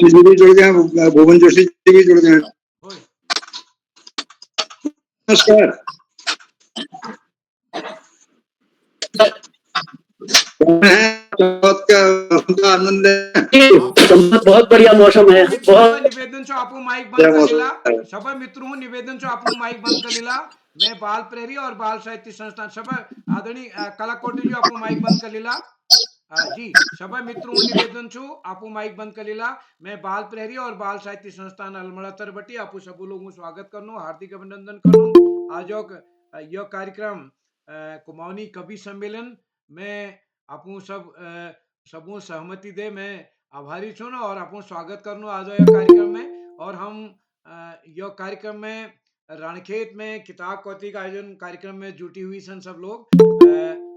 जी भी जुड़ गए, भुवन जोशी जी भी जुड़ गए। नमस्कार। आनंद बहुत बढ़िया मौसम है। निवेदन छो आपू माइक बंद कर लीला। सभी मित्रों निवेदन छो आपू माइक बंद कर लीला। मैं बाल प्रेरी और बाल साहित्य संस्थान सभी आदरणीय कलाकोटी जी आपू माइक बंद कर लीला। जी सभी मित्रों निवेदन छो आपू माइक बंद कर लीला। मैं बाल प्रहरी और बाल साहित्य संस्थान अल्मोड़ा तरबटी आपू सब लोगों को स्वागत करनो, हार्दिक अभिनंदन करनो। आज यह कार्यक्रम कुमाऊनी कवि सम्मेलन में आपू सब सबू सहमति दे मैं आभारी छू और आपू स्वागत करनो आज यह कार्यक्रम में। और हम यह कार्यक्रम में रणखेत में किताब कौती का आयोजन कार्यक्रम में जुटी हुई सन सब लोग।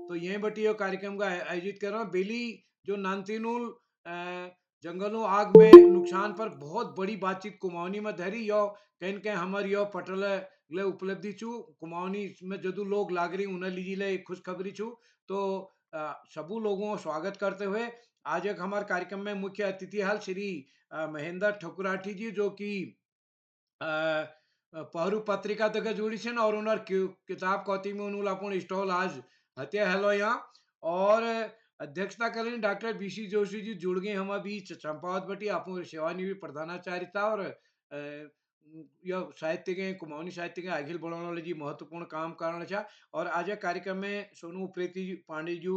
तो यही बटी यो कार्यक्रम का आयोजित कर रहा हूँ। बेली जो नानतीनुल जंगलों आग में नुकसान पर बहुत बड़ी बातचीत कुमाऊनी में धरी यो कहीं कहीं हमारी यो पटल ले उपलब्धि छू कुमाऊनी में जदू लोग लाग रही उन्हें लीजी ले खुशखबरी छू। तो सबू लोगों को स्वागत करते हुए आज एक हमारे कार्यक्रम में मुख्य अतिथि हाल श्री महेंद्र ठकुराठी जी जो कि पहरू पत्रिका तक जुड़ी छे और उनर किताब कौती में उन्होंने अपन स्टॉल आज हत्या हेलो यहाँ और अध्यक्षता करें डॉक्टर बीसी जोशी जी जुड़ गए हम बीच चंपावत बटी आपू सेवानिवृत्त प्रधानाचार्यता और यह साहित्य के कुमाऊनी साहित्य के अखिल बढ़ाने वाले जी महत्वपूर्ण काम कारण छा। और आज कार्यक्रम में सोनू उप्रेती पांडे जी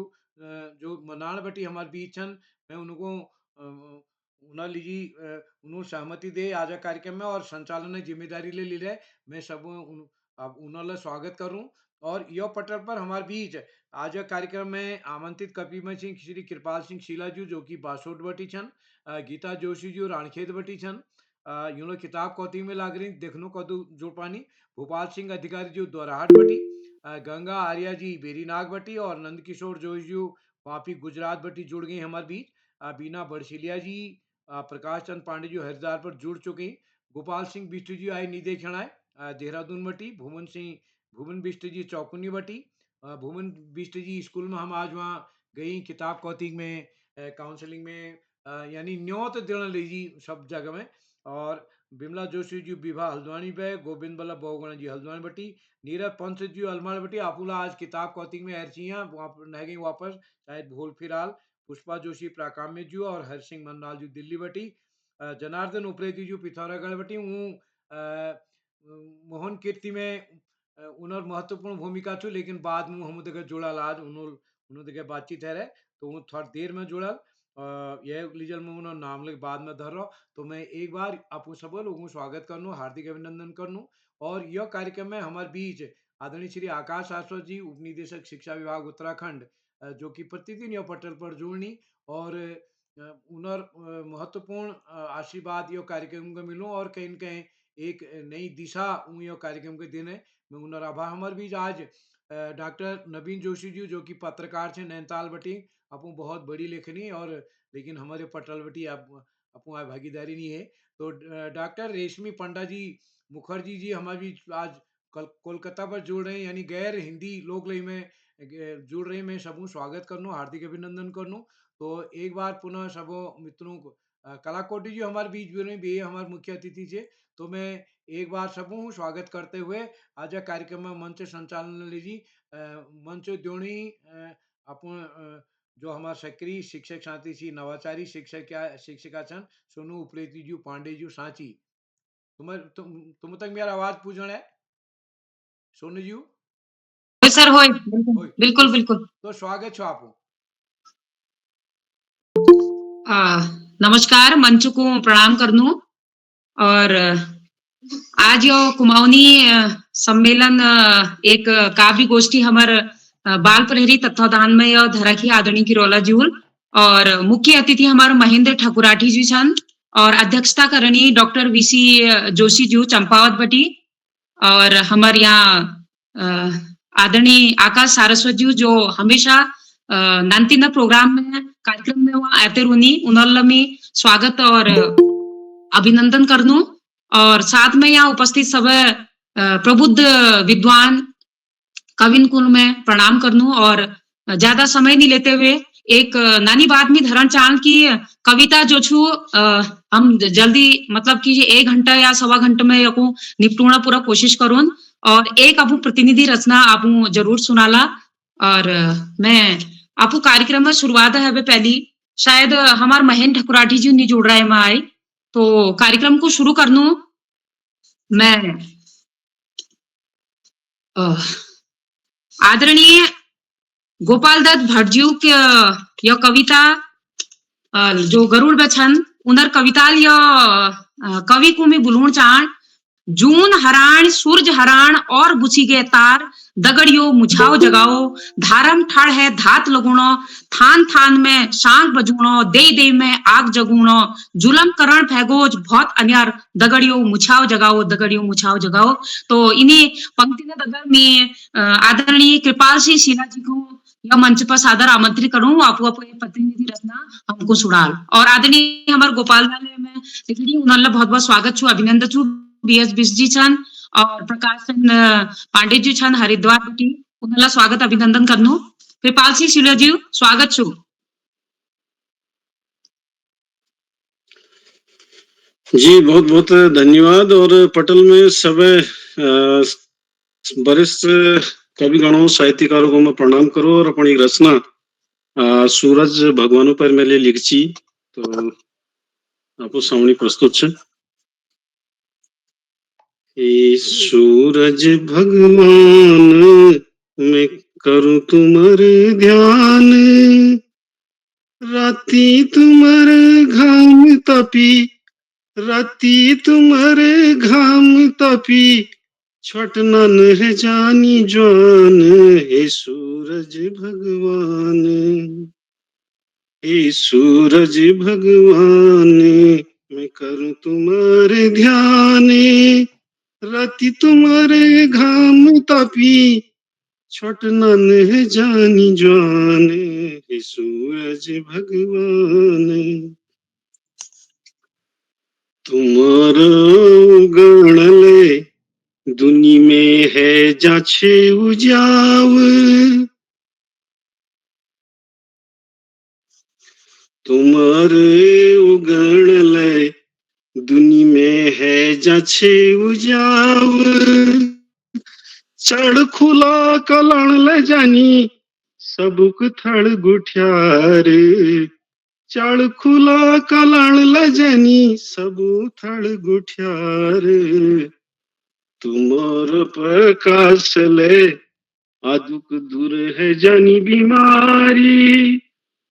जो मनान बटी हमारे बीच छन मैं उनको उन्हें लीजी उन्होंने सहमति दे आज कार्यक्रम में और संचालन जिम्मेदारी ले ली रहे मैं सब उन्होंने स्वागत करूं। और यो पटल पर हमारे बीच आज कार्यक्रम में आमंत्रित कपिमय सिंह श्री कृपाल सिंह शीला जी जो कि बासोट बटी छन, गीता जोशी जी राणखेत बटी छन, यूनो किताब कौती में लाग रही देखनो कदू जोपानी, भोपाल सिंह अधिकारी जी द्वाराहट बटी, गंगा आर्या जी बेरीनाग बटी और नंद किशोर जोशी जी वापी गुजरात बटी जुड़ गई हमारे बीच। बीना बड़सिलिया जी प्रकाश चंद पांडे जी हरिद्वार पर जुड़ चुके। गोपाल सिंह बिष्ट जी आए नी देखण आए देहरादून बटी, भुवन बिष्ट जी चौकुनी बटी, भुवन बिष्ट जी स्कूल में हम आज वहाँ गई किताब कौतिक में काउंसलिंग में यानी न्योत देने लीजी सब जगह में। और बिमला जोशी जी विवाह हल्द्वानी पे, गोविंद बल्लभ बहुगुणा जी हल्द्वानी बटी, नीरज पंथ जी अलमाड़ बटी आपुला आज किताब कौतिक में एरचिया रह गई वापस शायद भूल फिराल, पुष्पा जोशी प्राकाम्य जी और हर सिंह मनलाल जी दिल्ली बटी, जनार्दन उप्रेती जी पिथौरागढ़ बटी हूँ मोहन कीर्ति में उनर महत्वपूर्ण भूमिका छू लेकिन बाद में हम तक जुड़ा आज उन्होंने बातचीत है रहे तो वो थोड़ा देर में जुड़ा यह लीजल में उन्होंने नाम लेके बाद में धर रहा। तो मैं एक बार आप सब लोगों को स्वागत करनू, हार्दिक अभिनंदन करनू। और यह कार्यक्रम में हमारे बीच आदरणीय श्री आकाश शाश्वत जी उपनिदेशक शिक्षा विभाग उत्तराखंड जो कि प्रतिदिन यह पटल पर जुड़नी और उनर महत्वपूर्ण आशीर्वाद यो कार्यक्रम को मिलूं और कहीं न कहीं एक नई दिशा यो कार्यक्रम के दिन है मैं उनर आभार। हमारे बीच आज डॉक्टर नवीन जोशी जी जो कि पत्रकार थे नैनीताल बटी अपू बहुत बड़ी लेखनी और लेकिन हमारे पटल बटी अपू भागीदारी नहीं है। तो डॉक्टर रेशमी पंडा जी मुखर्जी जी हमारे बीच आज कोलकाता पर जुड़ रहे हैं यानी गैर हिंदी लोक लय में जुड़ रहे मैं सबू स्वागत करनू, हार्दिक अभिनंदन करनू। तो एक बार पुनः सबो मित्रों को कलाकोटी जी हमारे बीच भी हमारे मुख्य अतिथि थे। तो मैं एक बार सबू स्वागत करते हुए आज कार्यक्रम में मंच संचालन लीजी मंच द्योणी अपन जो हमारे सक्रिय शिक्षक साथी सी नवाचारी शिक्षिका छन सोनू उप्रेती जी पांडे जी सांची तुम तक मेरा आवाज पूछना है सोनू जी? सर होय बिल्कुल बिल्कुल। तो स्वागत छो आपको। नमस्कार, मंच को प्रणाम करनू। और आज यो कुमाऊनी सम्मेलन एक काव्य गोष्ठी हमार बाल प्रहरी तत्वाधान में यो धरखी आदरणीय किरोला जीउल और मुख्य अतिथि हमार महेंद्र ठकुराठी जी छन और अध्यक्षता करनी डॉक्टर वीसी जोशी जी चंपावत बटी और हमारे यहाँ आदरणीय आकाश सारस्वत जी जो हमेशा नानतीना प्रोग्राम में कार्यक्रम में वहाँ आते रुनी उन्होंने में स्वागत और अभिनंदन करनू। और साथ में यहाँ उपस्थित सब प्रबुद्ध विद्वान कविन कुल में प्रणाम करनू और ज्यादा समय नहीं लेते हुए एक नानी बात में धरण चाल की कविता जो छु हम जल्दी मतलब कि 1 घंटा या सवा घंटा में यको निपटूणा पूरा कोशिश करूँ और एक आपू प्रतिनिधि रचना आपू जरूर सुनाला और मैं आपू कार्यक्रम में शुरुआत है पहली शायद हमार महेंद्र ठकुराठी जी नहीं जोड़ रहा है मैं आई तो कार्यक्रम को शुरू कर दूं मैं आदरणीय गोपाल दत्त भटजीव के यह कविता जो गरुड़ बछन उनर कविता कवि को मैं बुलूण चाहन जून हराण सूरज हराण और बुची गए तार दगड़ियो मुझाओ जगाओ धारम ठाड़ है धात लगुणो थान थान में शांत बजूणो दे में आग जगूणो जुलम करण फैगोज बहुत अन्यार दगड़ियो मुछाओ जगाओ तो इन्हीं पंक्ति ने दगर में आदरणीय कृपाल सिंह शीला जी को यह मंच पर सादर आमंत्रित करूं आपको प्रतिनिधि रचना हमको सुनाल और आदरणीय हमारे गोपाल में उन्हें बहुत बहुत स्वागत छु अभिनंदन छु बीएस बिस जी छन और प्रकाश चंद पांडे जी छन हरिद्वार बटी उन्हें स्वागत अभिनंदन करनो कृपाल सिंह शीला जी स्वागत छु जी बहुत बहुत धन्यवाद और पटल में सब वरिष्ठ कविगणों साहित्यकारों को मैं प्रणाम करो और अपनी रचना सूरज भगवानों पर मेले लिखची तो आपको सामने प्रस्तुत है सूरज भगवान मैं करूं तुम्हारे ध्यान राती तुम्हारे घाम तपी राती तुम्हारे घाम तपी छोट नन है जानी जान हे सूरज भगवान हे सूरज भगवान मैं करूं तुम्हारे ध्यान राती तुम्हारे घाम तपी छोट नन है जानी जान हे सूरज भगवान तुम्हारा गण ले दुनी में है जाछे उजाव तुम्हारे उगण ले दुनी में है जाछे उजाव चढ़ खुला कलण ले जानी सबुक थड़ गुठियार चढ़ खुला कलण ले जानी सबु थड़ गुठियार तुम्हार प्रकाश ले आदुक दूर है जानी बीमारी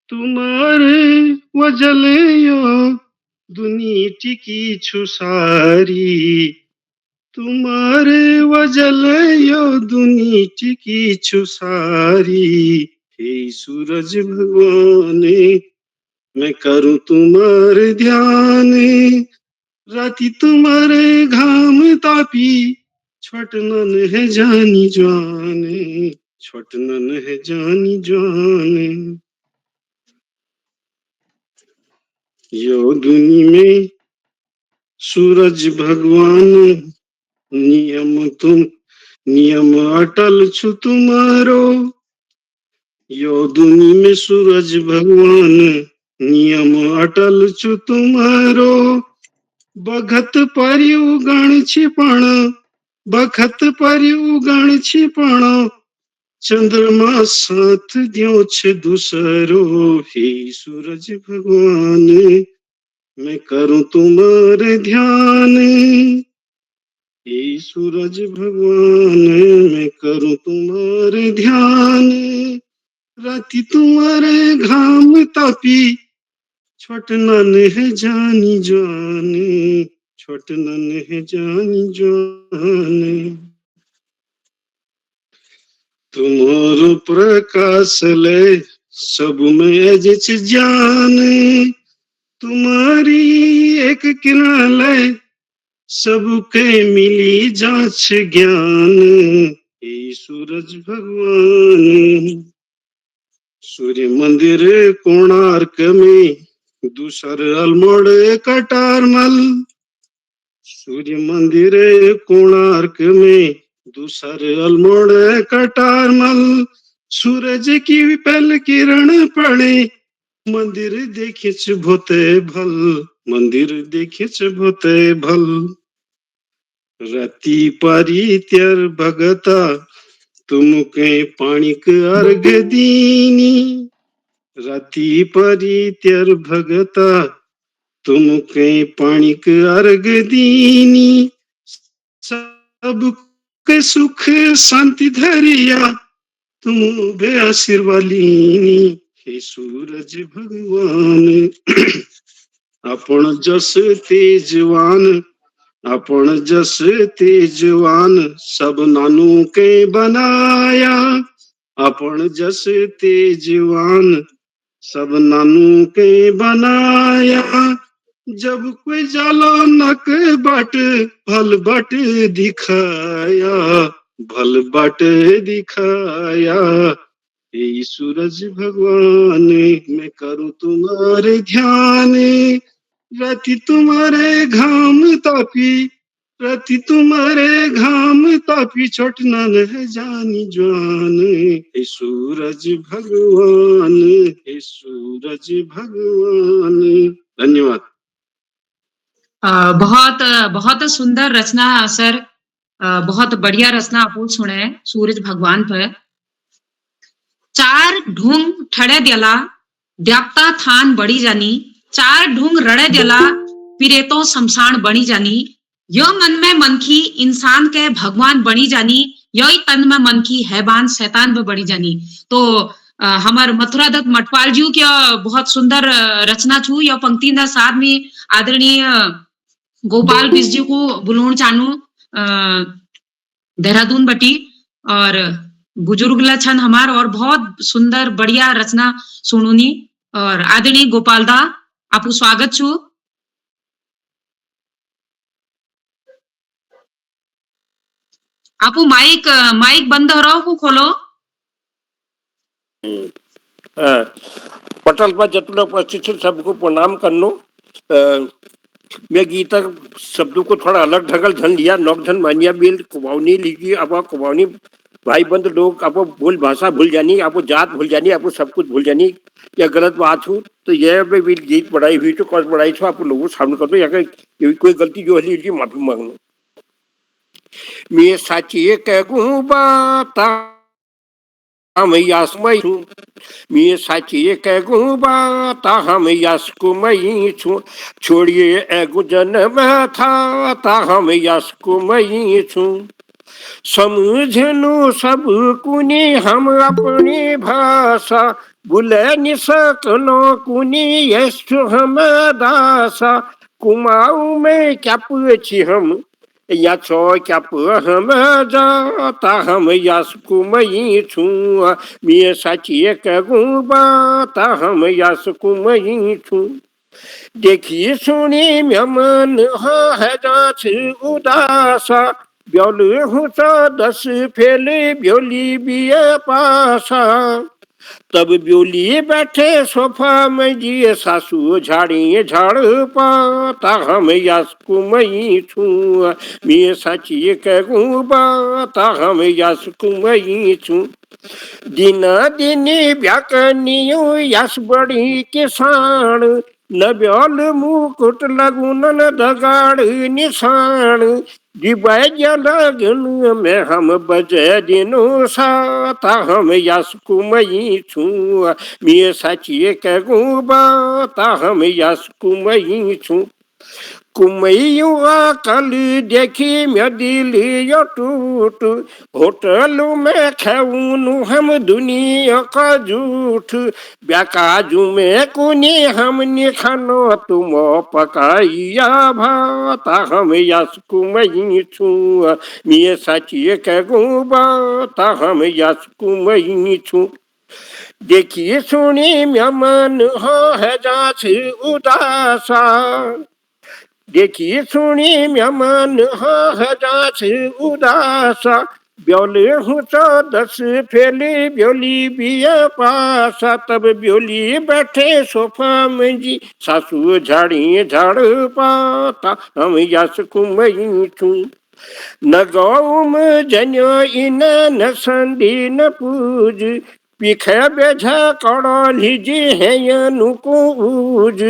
तुम्हारे वजल यो दुनी टिकी छुसारी तुम्हारे वजल यो दुनी टिकी छुसारी हे सूरज भगवान मैं करूं तुम्हारे ध्यान राती तुम्हारे घाम तापी छोट नन है जानी जान छोट नन है जानी जान यो दुनी में सूरज भगवान नियम अटल छु तुम्हारो यो दुनी में सूरज भगवान नियम अटल छु तुम्हारो बखत परियु गण छिपण बखत परियु गण छिपण चंद्रमा साथ दियो छे दूसरो हे सूरज भगवान मैं करूं तुम्हारे ध्यान हे सूरज भगवान मैं करूं तुम्हारे ध्यान राती तुम्हारे घाम तापी छोट नन है जानी जान छोट नन है जानी जान तुम्हारो प्रकाश ले सब में जिच जान तुम्हारी एक किरण ले सबके मिली जांच ज्ञान हे सूरज भगवान सूर्य मंदिर कोणार्क में दूसर अल्मोड़ कटारमल सूर्य मंदिर कोणार्क में दूसर अल्मोड़ कटारमल सूरज की पहल किरण पड़े, मंदिर देखे भूते भल, मंदिर देखे भूते भल। रति परित्यर भगता, तुम के पाणिक अर्घ दीनी। रति परित्यर भगता, तुम के पाणिक अर्घ दीनी। सब के सुख शांति धरिया, तुम बे आशीर्वाद लीनी। हे सूरज भगवान, अपन जस तेजवान, अपन जस तेजवान, सब नानू के बनाया। अपन जस तेजवान, सब नानू के बनाया। जब कोई जाला नक बाट, भल बाट दिखाया, भल बाट दिखाया। हे सूरज भगवान, मैं करूं तुम्हारे ध्यान। राति तुम्हारे घाम तापी, राति तुम्हारे घाम तापी, छोटना न जानी जान। हे सूरज भगवान, हे सूरज भगवान। धन्यवाद। बहुत बहुत सुंदर रचना सर, बहुत बढ़िया रचना आप सुने सूरज भगवान पर। चार ढूंग ठड़े दिला, द्यापता थान बड़ी जानी। चार ढूंग रड़े दिला, फिरे तो शमशान बनी जानी। यो मन में मनखी इंसान के भगवान बनी जानी, यही तन में मनखी हैवान शैतान भी बनी जानी। तो हमार मथुरा दत्त मटवाल जी की बहुत सुंदर रचना छू। यह पंक्ति न साथ में आदरणीय गोपाल बिस जी को बुलाउन चाहनु देहरादून बटी, और बुजुर्ग लक्षण हमार, और बहुत सुंदर बढ़िया रचना सुनुनी। और आदरणीय गोपाल दा आपको स्वागत छू। आपको माइक माइक बंद हो रहा को खोलो। पटल पर जतुल उपस्थित सबको प्रणाम करनो। मैं गीता शब्दों को थोड़ा अलग ढगल धन लिया, नौक धन मानिया बिल कुमाऊनी लिखी। अब कुमाऊनी भाई बंद लोग आप बोल भाषा भूल जानी, आपको जात भूल जानी, आपको सब कुछ भूल जानी। या गलत बात हो तो यह भी गीत पढ़ाई हुई तो कौन पढ़ाई थो आप लोगों सामने कर दो, या कोई गलती जो है माफी मांगनो। मैं साची कहूँ बात हम यासमय छू, मैं साची कहूँ बात हम यासकुमयी छू। छोड़िए एगो जन्म था ता हम यासकुमयी छू। समझनु सब कुनी हम अपनी भाषा, बुले नि सकनो कुनी यशु हम दासा। कुमाऊ में क्या पूछी हम, या छो क्या हम जाता हम यासकुमयी छू। मैं साची कहूँ बात हम यासकुमयी छू। देखिए सुनी मन है जाछ उदासा, ब्योल हूँ तो 10 फेल ब्योली बिया पासा। तब ब्योली बैठे सोफा में जी, सासू झाड़ी झाड़ पाता हम यासकुमयी छू। मैं साची कहूँ बात हम यासकुमयी छू। दिना दिनी व्याकनियो यस बड़ी किसान, न ब्योल मुकुट लगुन दगाड़ निशान। दिवाय लगन में हम बजे दिनो साता हम यासकुमयी छू। मैं साची कहूँ बात हम यासकुमयी छू। कुमैयू कल देखी मैं दिल यो टूट, होटल में खाऊनु हम दुनिया का झूठ। ब्याकाजू में कुनी हमने खानो तुम पकाइया भाता हम यासकुमयी छू। मैं साची कहूँ बात हम यासकुमयी छू। देखिए सुनी मैं मन हो है जाछ उदासा, देखिए सुनी मैं मन है जाछ उदासा। ब्योल हूँ तो 10 फेल ब्योली बिया पासा। तब ब्योली बैठे सोफा में जी, सासू झाड़ी झाड़ पाता हम यासकुमयी छू। न गौम जन्यो इन न संधि न पूज पिखे बेझा कड़ो लीजे है नुकूज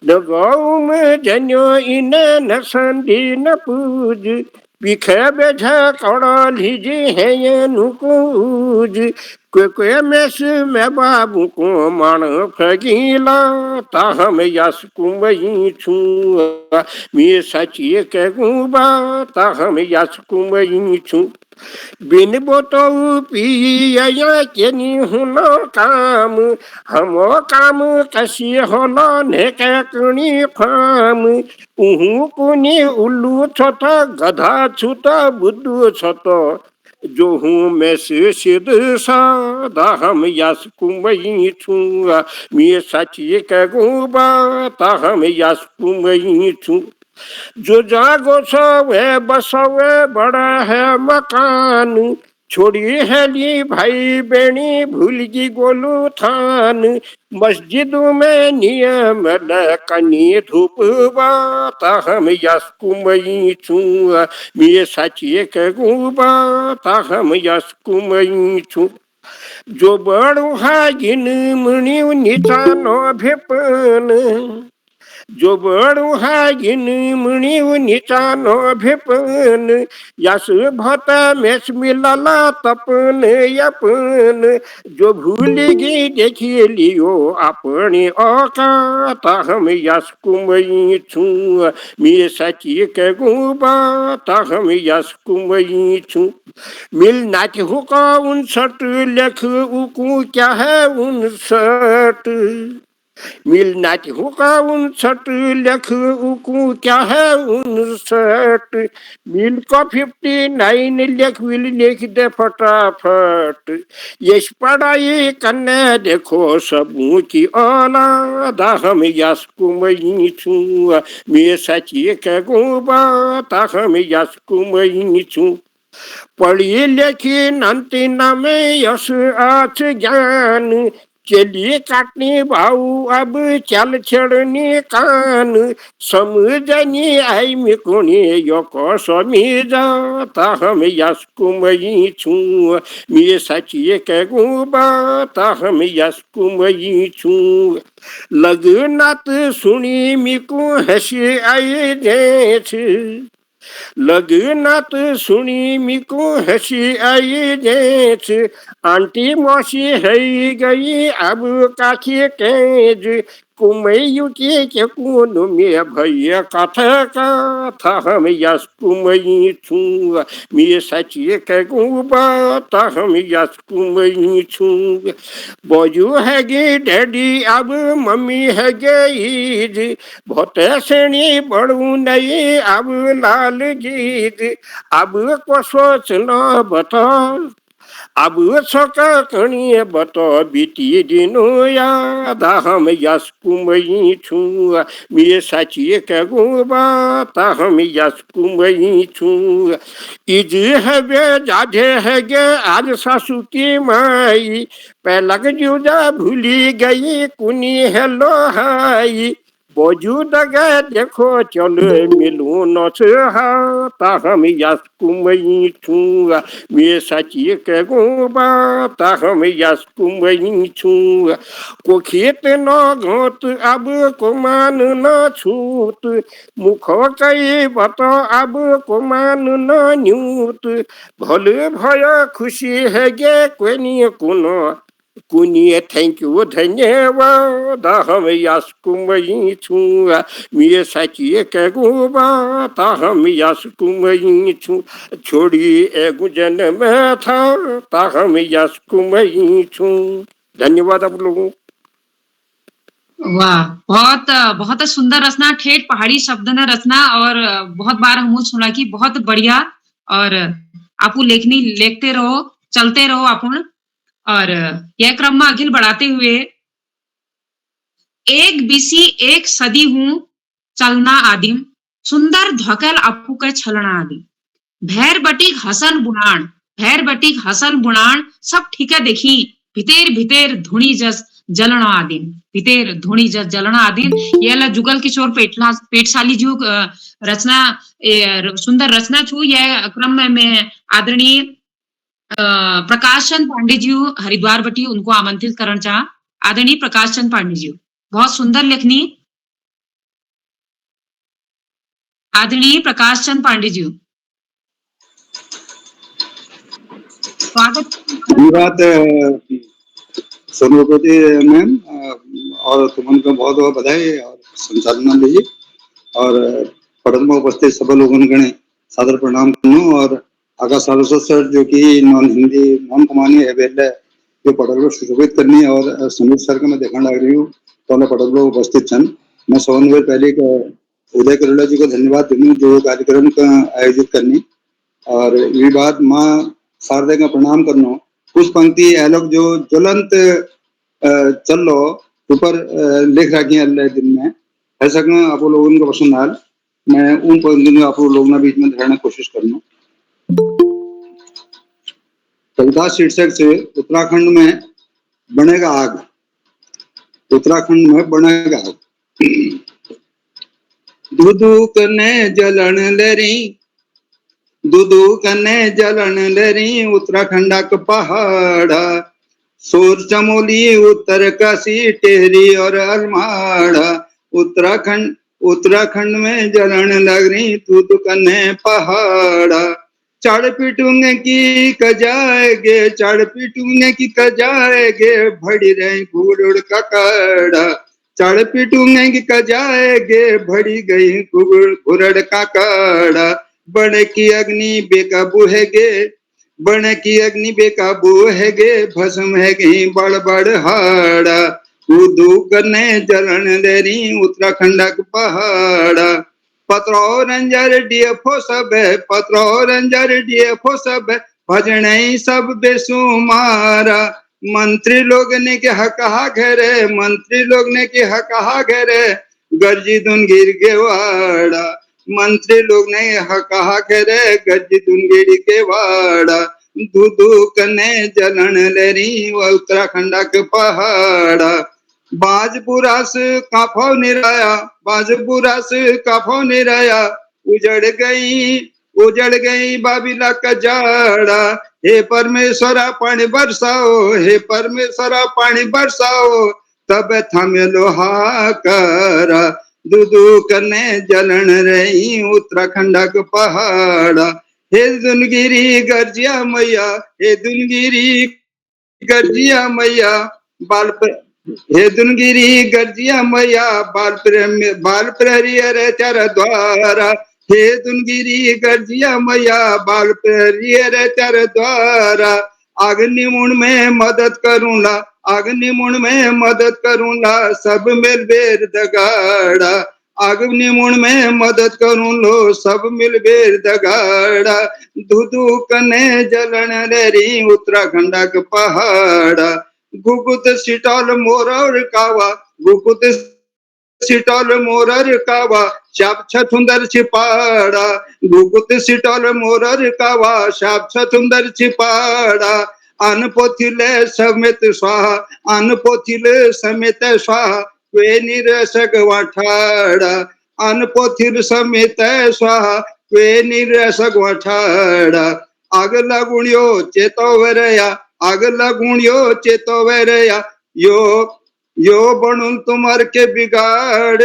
न गौम जन्यो इन न संधि न पूज पिखे बेझा कड़ो लीजे है नुकूज क्वे मेस में बाबू को माण फगीला ताहम यस कुमई छू मी सचिए के गुबा ताहम यस कुमई छू बिन बोतो पिया केनी हुनो काम हमो काम कसी होलो ने कनी फाम उहु कुनी उल्लू छत गधा छुत बुद्धू छत जो हूँ मैं से सिद्ध सादा हम यस कुमई छू मी सचिए के गुबा ताहम यस कुमई छू जो जागो सवे बसवे बड़ा है मकान छोड़ी है ली भाई बेणी भूल की गोलू थान मस्जिद में नियम न कनी धूप बाता हम यस कुमई छू मी सचिए के गुबा हम यस कुमई छू जो बड़ू हागिन मुनि निचानो भेपन जो बड़ू हागिन मुनि निचानो भेपन यस भत मेस मिलला तपन यपन जो भूलगी देखिए लियो अपने औकात हम यस कुमई छू मी सचिए के गुबा हम यस कुमई छू मिल नाच हुका 59 लेख उकू क्या है 59 मिल नाच हुका 59 लेख उकू क्या है 59 मिल का 59 लेख विल लिख दे फटाफट यश पढ़ाई करने देखो सबू की औलाद हम यस कुमई छू मी सचिए के गुबा हम यस कुमई छू पढ़ी लिखी नंतिना में यश आच ज्ञान चलिए काटनी भाऊ अब चल छड़नी कान समझनी आई में कोनी यो को समीजा हम यस कुमई छू मी सचिए के गुबा हम यस कुमई छू लगनात सुनी मिकू हसी आई जेछ लगनात सुनी मिको हसी आई जेछ आंटी मौसी है गई अब काखी तेज कुमई के कौन में भैया कथा हम यस कुमई छू मी सचिए के गुबा हम यस कुमई छू बजू है गे डैडी अब मम्मी है गईज भोटे सेनी बड़ू नहीं अब लाल गीत अब को सोचना बता अब सका कणिए बतो बीती दिनो याद हम यस कुमई छू मी सचिए के गुबा हम यस कुमई छू इज है बे जाधे है गे आज सासू की माई पहलक जुदा भूली गई कुनी हेलो हाई बजू दगे देखो चलो मिलू नहा हम यस कुमई छू मी सचिए के गुबा हम यस कुमई छू को खेत न घोत अब को मान न छूत मुख कई बत अब को मान न न्यूत भल भय खुशी है गे कोनी कुनो कुनिए थैंक यू धन्यवाद हम यस कुमई छू मी सचिए के गुबा हम यस कुमई छू छोड़ी एगो जन्म था हम यस कुमई छू। धन्यवाद आप लोगों। वाह, बहुत बहुत सुंदर रचना, ठेठ पहाड़ी शब्द न रचना और बहुत बार हम सुना कि बहुत बढ़िया और आपू लेखनी लेखते रहो, चलते रहो अपन और यह क्रम में आगे बढ़ाते हुए एक बीसी एक सदी हूं चलना आदिम सुंदर धकल आपू के छलना आदि भैर बटिक हसन बुणान सब ठीक है देखी भितेर भितेर धुनी जस जलण आदिन पितेर धूणी जलण आदिन येला जुगल किशोर पेटसाली जो रचना सुंदर रचना छू यह क्रम में मैं आदरणीय प्रकाश चंद पांडे जी हरिद्वार बटी उनको आमंत्रित करण चाह। आदरणीय प्रकाश चंद पांडे जी, बहुत सुंदर लेखनी। आदरणीय प्रकाश चंद पांडे जी, स्वागत। धन्यवाद सोनूपति मैम, और तुमन को बहुत बहुत बधाई और संचालन लीजिए और पढ़न में उपस्थित सब लोगों गणे सादर प्रणाम करनो। और आगा सारस्वत सर जो कि नॉन हिंदी नॉन कमानी है वेले जो पढ़ल सुशोभित करनी और समीर सर के मैं देखने लग रही हूँ तो पढ़ल उपस्थित छन। मैं सौन वेर पहले उदय करुला जी को धन्यवाद दूँ जो कार्यक्रम का आयोजित करनी और ये बात माँ शारदा का प्रणाम करना। कुछ पंक्ति एलोग जो ज्वलंत चल लो ऊपर लिख रखी अल्लाह दिन में ऐसा आप लोगों को पसंद आल। मैं उन पंक्तियों आप लोगों बीच में धरने कोशिश करना। कविता शीर्षक से उत्तराखंड में बनेगा आग। उत्तराखंड में बनेगा आग। दुदुक ने जलन लरी दुदुक ने जलन लरी उत्तराखंड पहाड़ा सोर चमोली उत्तर काशी टेहरी और अलमाड़ा उत्तराखंड में जलन लग रही दुदुक ने पहाड़ा चढ़ पिटूंगे की कजाएगे चढ़ पिटूंगे की कजाएगे भड़ी रहे घूड़ का काड़ा चढ़ पिटूंगे की कजाएगे भड़ी गई घुरड़ का काड़ा बड़ की अग्नि बेकाबू है गे बड़ की अग्नि बेकाबू है गे भस्म है गई बड़ बड़ हाड़ा उदू करने जलन ले रही उत्तराखंड का पहाड़ा पत्रो रंजर डीएफओ सब है पत्रो रंजर डीएफओ सब है भजने सब बेसुमारा मंत्री लोग ने के कहा घेरे मंत्री लोग ने के कहा घेरे गर्जी दुन गिर के वाड़ा मंत्री लोग ने कहा घेरे गर्जी दुन गिर के वाड़ा दूधू कने जलन ले रही उत्तराखंड के पहाड़ा बाजपुरा से काफो निराया बाजपुरा से काफो निराया उजड़ गई बाबिला का जाड़ा हे परमेश्वरा पानी बरसाओ हे परमेश्वरा पानी बरसाओ तब थमे लोहा करा दूधू करने जलन रही उत्तराखंड का पहाड़ा हे दुनगिरी गर्जिया मैया हे दुनगिरी गर्जिया मैया बाल हे दुनगिरी गर्जिया मैया बाल प्रहरी रे तेरा द्वारा हे दुनगिरी गर्जिया मैया बाल प्रहरी रे तेरा द्वारा अग्निमुण में मदद करूंगा अग्निमुण में मदद करूंगा सब मिल बेर दगाड़ा अग्निमुण में मदद करूं लो सब मिल बेर दगाड़ा धुधु कने जलन लेरी उत्तराखंड का पहाड़ा गुगुत सिटल मोर कावा गुगुत सिटल मोर कावा शाप छुंदर छिपाड़ा गुगुत सिटल मोर कावा शाप छुंदर छिपाड़ा अन पोथिले समेत स्वाहा अन पोथिले समेत स्वाहा वे निरसक वाठाड़ा अन पोथिल समेत स्वाहा वे निरसक वाठाड़ा आग लगुणियो चेतो वरया आग लगुणियो चेतो वरया यो बनूं तुमर के बिगाड़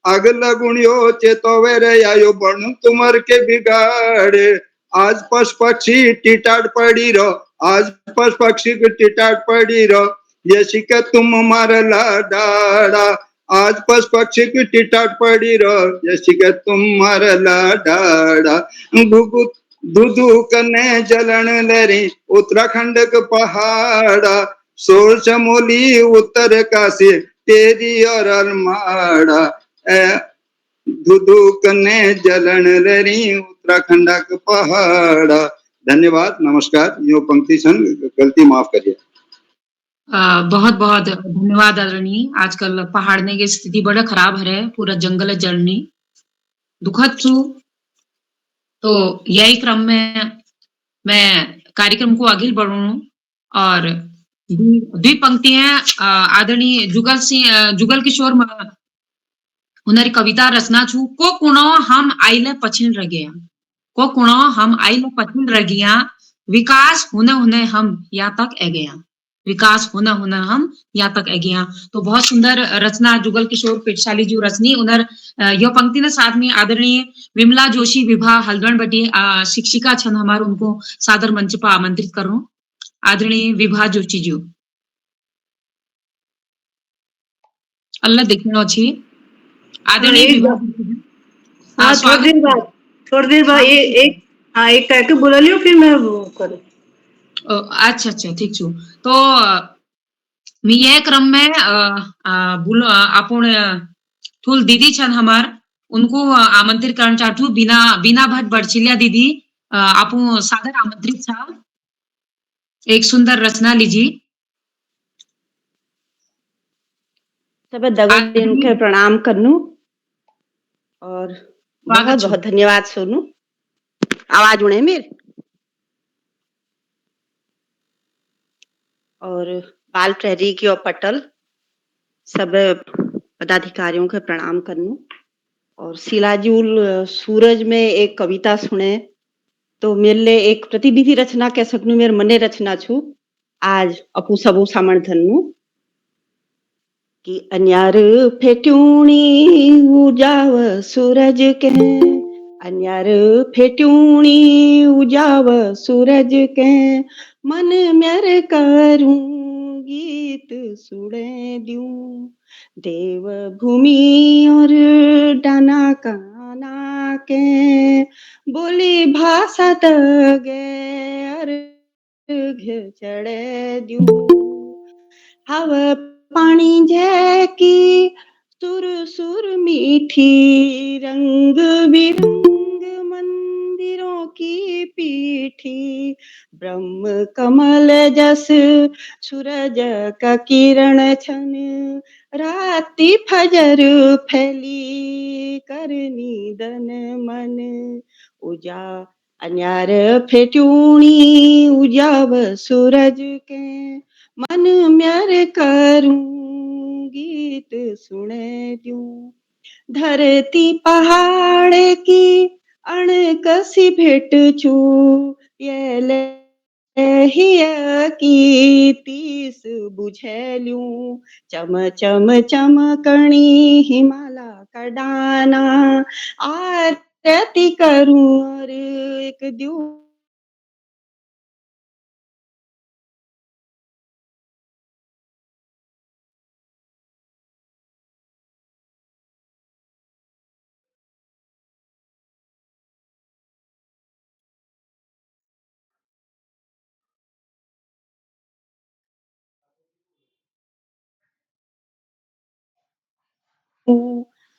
आग लगुणियो चेतो वरया यो बनूं तुमर के बिगाड़ आज पश पक्षी टिटाट पड़ी रो आज पश पक्षी की टिटाट पड़ी रो ये शिका तुम मारला डाड़ा आज पश पक्षी की टिटाट पड़ी रो ये शिका तुम मारला डाड़ा गुगुत दूधू कने जलन लरी उत्तराखंड का पहाड़ा सोर चमोली उत्तर काशी तेरी और अलमाड़ा दूधू कने जलन लरी उत्तराखंड का पहाड़ा। धन्यवाद, नमस्कार। यो पंक्ति सन गलती माफ करिए। बहुत बहुत धन्यवाद आदरणीय। आजकल पहाड़ने की स्थिति बड़ा खराब है, पूरा जंगल जलनी दुखद छू। तो यही क्रम में मैं कार्यक्रम को आगे बढ़ूं और द्वि पंक्तियां आदरणीय जुगल किशोर हुनरी कविता रचना छू को कुणो हम आइले पछिन रह को कुणो हम आइले पछिन रह विकास हुने हुने हम यहाँ तक ए गया विकास हुना हुना हम यहाँ तक ए गया। तो बहुत सुंदर रचना जुगल किशोर पेटशाली जी रचनी उनर यह पंक्ति ने साथ में आदरणीय विमला जोशी विभा हल्द्वन बटी शिक्षिका छन हमारे उनको सादर मंच पर आमंत्रित करूं। आदरणीय विभा जोशी जी अल्लाह देखनो छी आदरणीय विभा हाँ थोड़ी देर बाद एक कह के बोला लियो फिर मैं वो करूँ। अच्छा अच्छा ठीक छू। तो मी यह क्रम में आपण थुल दीदी छन हमार उनको आमंत्रित करना चाहती हूँ। बीना भट्ट बड़चिलिया दीदी आपू सादर आमंत्रित था एक सुंदर रचना लीजिए। सब दगड़ इनके प्रणाम करनू और बहुत बहुत धन्यवाद सोनू। आवाज उड़े मेरे और बाल प्रहरी की और पटल सब पदाधिकारियों के प्रणाम करनू और सिलाजूल सूरज में एक कविता सुने तो मेरे लिए एक प्रतिविधि रचना कह सकनू मेरे मने रचना छू आज अपू सबू सामण धन्नू कि अन्यार फेट्यूणी उजाव सूरज के अन्यार फेट्यूणी उजाव सूरज के मन म्यार करूं गीत सुने दूं देव भूमि और डाना काना के बोली भाषा तगे अर्घ चढ़े दूं हव पानी जैकी सुर सुर मीठी रंग बिरंग मंदिरों की पीठी ब्रह्म कमल जस सूरज का किरण छन राति फजर फैली करनी दन मन उजा अन्यार फेट्यूणी उजाव सूरज के मन म्यार करूं गीत सुने दूं धरती पहाड़ की अणकसी भेट छू ये हिया की तीस बुझेलूं चम चम चमकणी हिमाला का डाना आरती करूं और एक दूं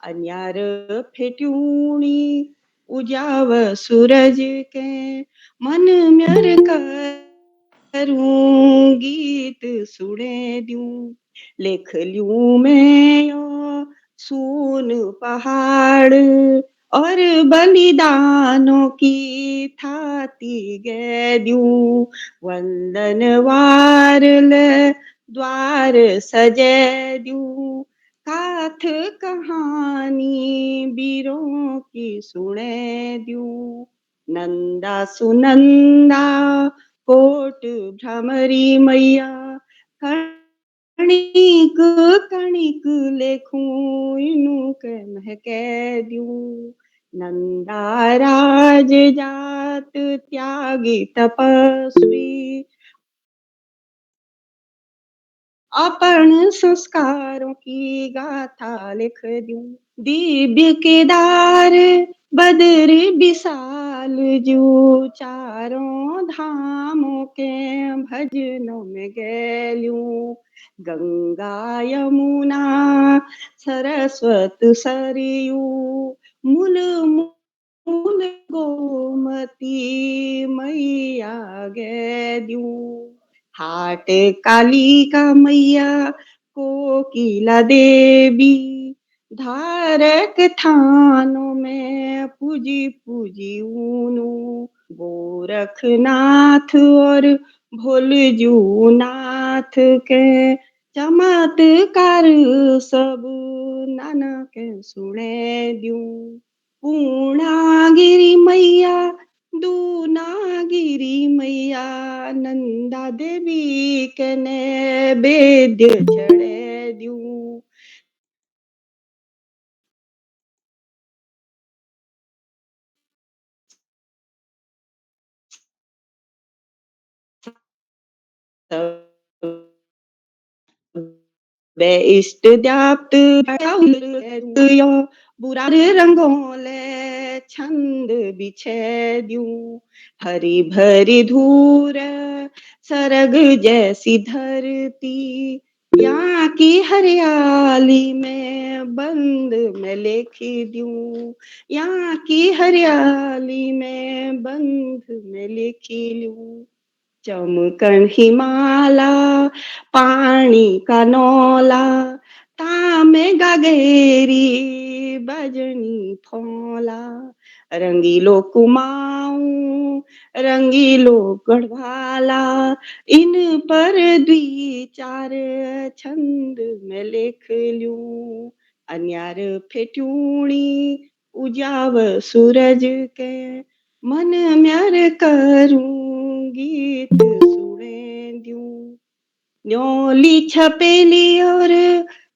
अन्यार फेट्यूणी उजाव सूरज के मन म्यार करूं गीत सुने दूं लिख लूं मैं यो सून पहाड़ और बलिदानों की थाती गे दूं वंदन वार द्वार सजे दूं काथ कहानी वीरों की सुने दूं नंदा सुनंदा कोट भ्रमरी मैया कणिक कणिक लेखूं इनु के महके दूं नंदा राज जात त्यागी तपस्वी अपन संस्कारों की गाथा लिख दूं दिव्य केदार बद्र विशाल जो चारों धामों के भजनों में गैलूं गंगा यमुना सरस्वत सरयू मूल मूल गोमती मैया गे दूं हाट कालिका मैया कोकिला देवी धारक थानों में पूजी पूजी ऊनू गोरखनाथ और भोलजू नाथ के चमत्कार सब नाना के सुने दूं। पूर्णागिरी मैया दूनागिरी मैया नंदा देवी के नैवेद्य चढ़े दूं। वे इष्ट द्याप्त यो बुरार रंगोले छंद बिछे दूं। हरी भरी धूर सरग जैसी धरती यहाँ की हरियाली में बंद में लिखी दूं। यहाँ की हरियाली में बंद में लिखी लूं। चमकन हिमाला पानी का नौला तामे गगेरी बजनी फौला। रंगीलो कुमाऊं रंगीलो गढ़वाला इन पर द्विचार छंद में लिख लूं। अन्यार फेट्यूणी उजाव सूरज के मन म्यार करूं गीत सुने दूं। न्योली छपेली और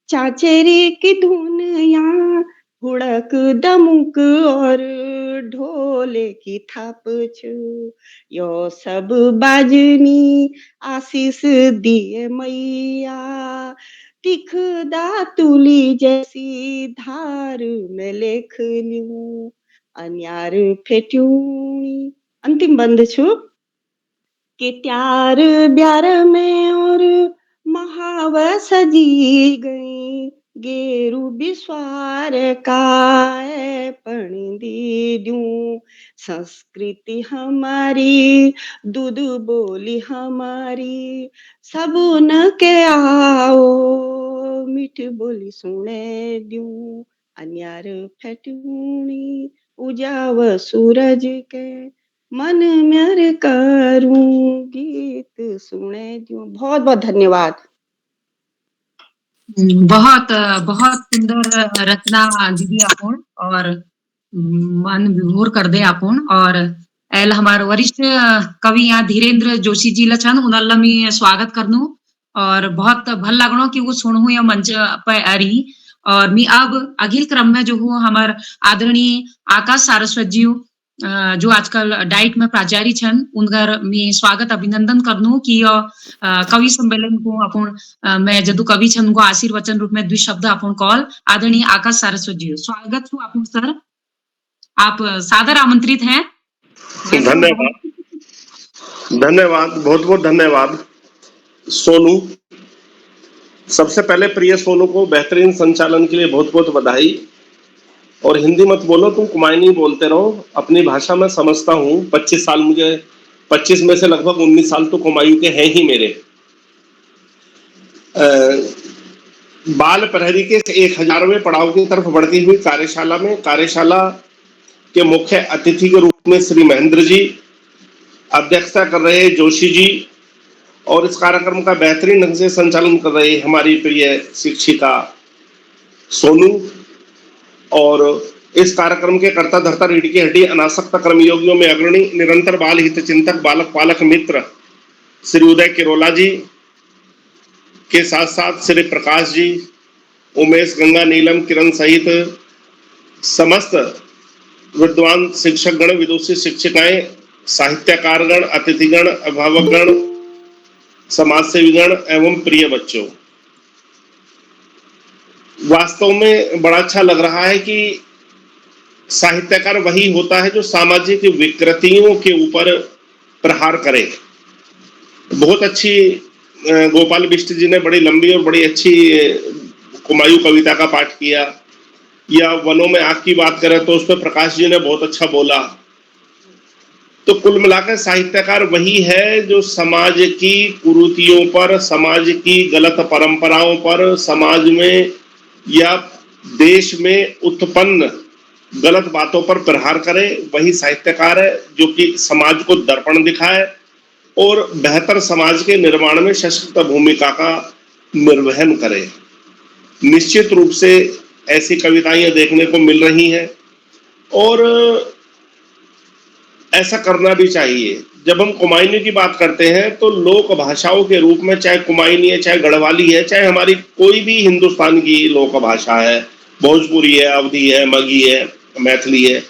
चाचेरी की धुन यहाँ हुड़क दमुक और ढोले की थाप छू। यो सब बाजनी आशीष दिए मैया तिख दातुली जैसी धार में लेख लूं। अन्यार फेट्यूणी अंतिम बंद छू के त्यार ब्यार में और महाव सजी गई गेरू बिस्वार काय पणी दूं। संस्कृति हमारी दूध बोली हमारी सबून के आओ मीठ बोली सुने दूं। अन्यार फेट्यूणी उजाव सूरज के मन म्यार करूं गीत सुने दूं। बहुत बहुत धन्यवाद। बहुत बहुत सुंदर रचना दीदी आपण और मन विभोर कर दे आपण और एल हमारे वरिष्ठ कवि यहाँ धीरेन्द्र जोशी जी लछन उनल्ला मी स्वागत करनू और बहुत भल लगनो कि वो सुनहु या मंच पे आ रही और मी अब अगले क्रम में जो हूँ हमार आदरणीय आकाश सारस्वत जी जो आजकल डाइट में प्राचार्य छन उनकर मी स्वागत अभिनंदन करनू कि कवि सम्मेलन को अपन मैं जदू कवि छन उनको आशीर्वचन रूप में द्विशब्द अपन कॉल आदरणीय आकाश सारस्वत जी स्वागत छू अपन सर आप सादर आमंत्रित हैं। धन्यवाद धन्यवाद बहुत बहुत धन्यवाद सोनू। सबसे पहले प्रिय सोनू को बेहतरीन संचालन के लिए बहुत बहुत बधाई। और हिंदी मत बोलो तुम कुमायूनी बोलते रहो, अपनी भाषा में समझता हूँ। 25 साल मुझे 25 में से लगभग 19 साल तो कुमायूं के हैं ही मेरे। बाल प्रहरी के 1000वें पड़ाव की तरफ बढ़ती हुई कार्यशाला के मुख्य अतिथि के रूप में श्री महेंद्र जी, अध्यक्षता कर रहे जोशी जी और इस कार्यक्रम का बेहतरीन ढंग से संचालन कर रही हमारी प्रिय शिक्षिका सोनू और इस कार्यक्रम के कर्ता धर्ता रीढ़ की हड्डी अनासक्त कर्मयोगियों में अग्रणी निरंतर बाल हित चिंतक बालक पालक मित्र श्री उदय किरोला जी के साथ साथ श्री प्रकाश जी, उमेश, गंगा, नीलम, किरण सहित समस्त विद्वान शिक्षकगण, विदुषी शिक्षिकाएं, साहित्यकारगण, अतिथिगण, अभिभावकगण, समाजसेवीगण एवं प्रिय बच्चों, वास्तव में बड़ा अच्छा लग रहा है कि साहित्यकार वही होता है जो सामाजिक विकृतियों के ऊपर प्रहार करे। बहुत अच्छी गोपाल बिष्ट जी ने बड़ी लंबी और बड़ी अच्छी कुमायूं कविता का पाठ किया, या वनों में आग की बात करें तो उस पर प्रकाश जी ने बहुत अच्छा बोला। तो कुल मिलाकर साहित्यकार वही है जो समाज की कुरीतियों पर, समाज की गलत परंपराओं पर, समाज में या देश में उत्पन्न गलत बातों पर प्रहार करे। वही साहित्यकार है जो कि समाज को दर्पण दिखाए और बेहतर समाज के निर्माण में सशक्त भूमिका का निर्वहन करे। निश्चित रूप से ऐसी कविताएं देखने को मिल रही हैं और ऐसा करना भी चाहिए। जब हम कुमायूनी की बात करते हैं तो लोक भाषाओं के रूप में चाहे कुमायूनी है, चाहे गढ़वाली है, चाहे हमारी कोई भी हिंदुस्तान की लोक भाषा है, भोजपुरी है, अवधी है, मगही है, मैथिली है,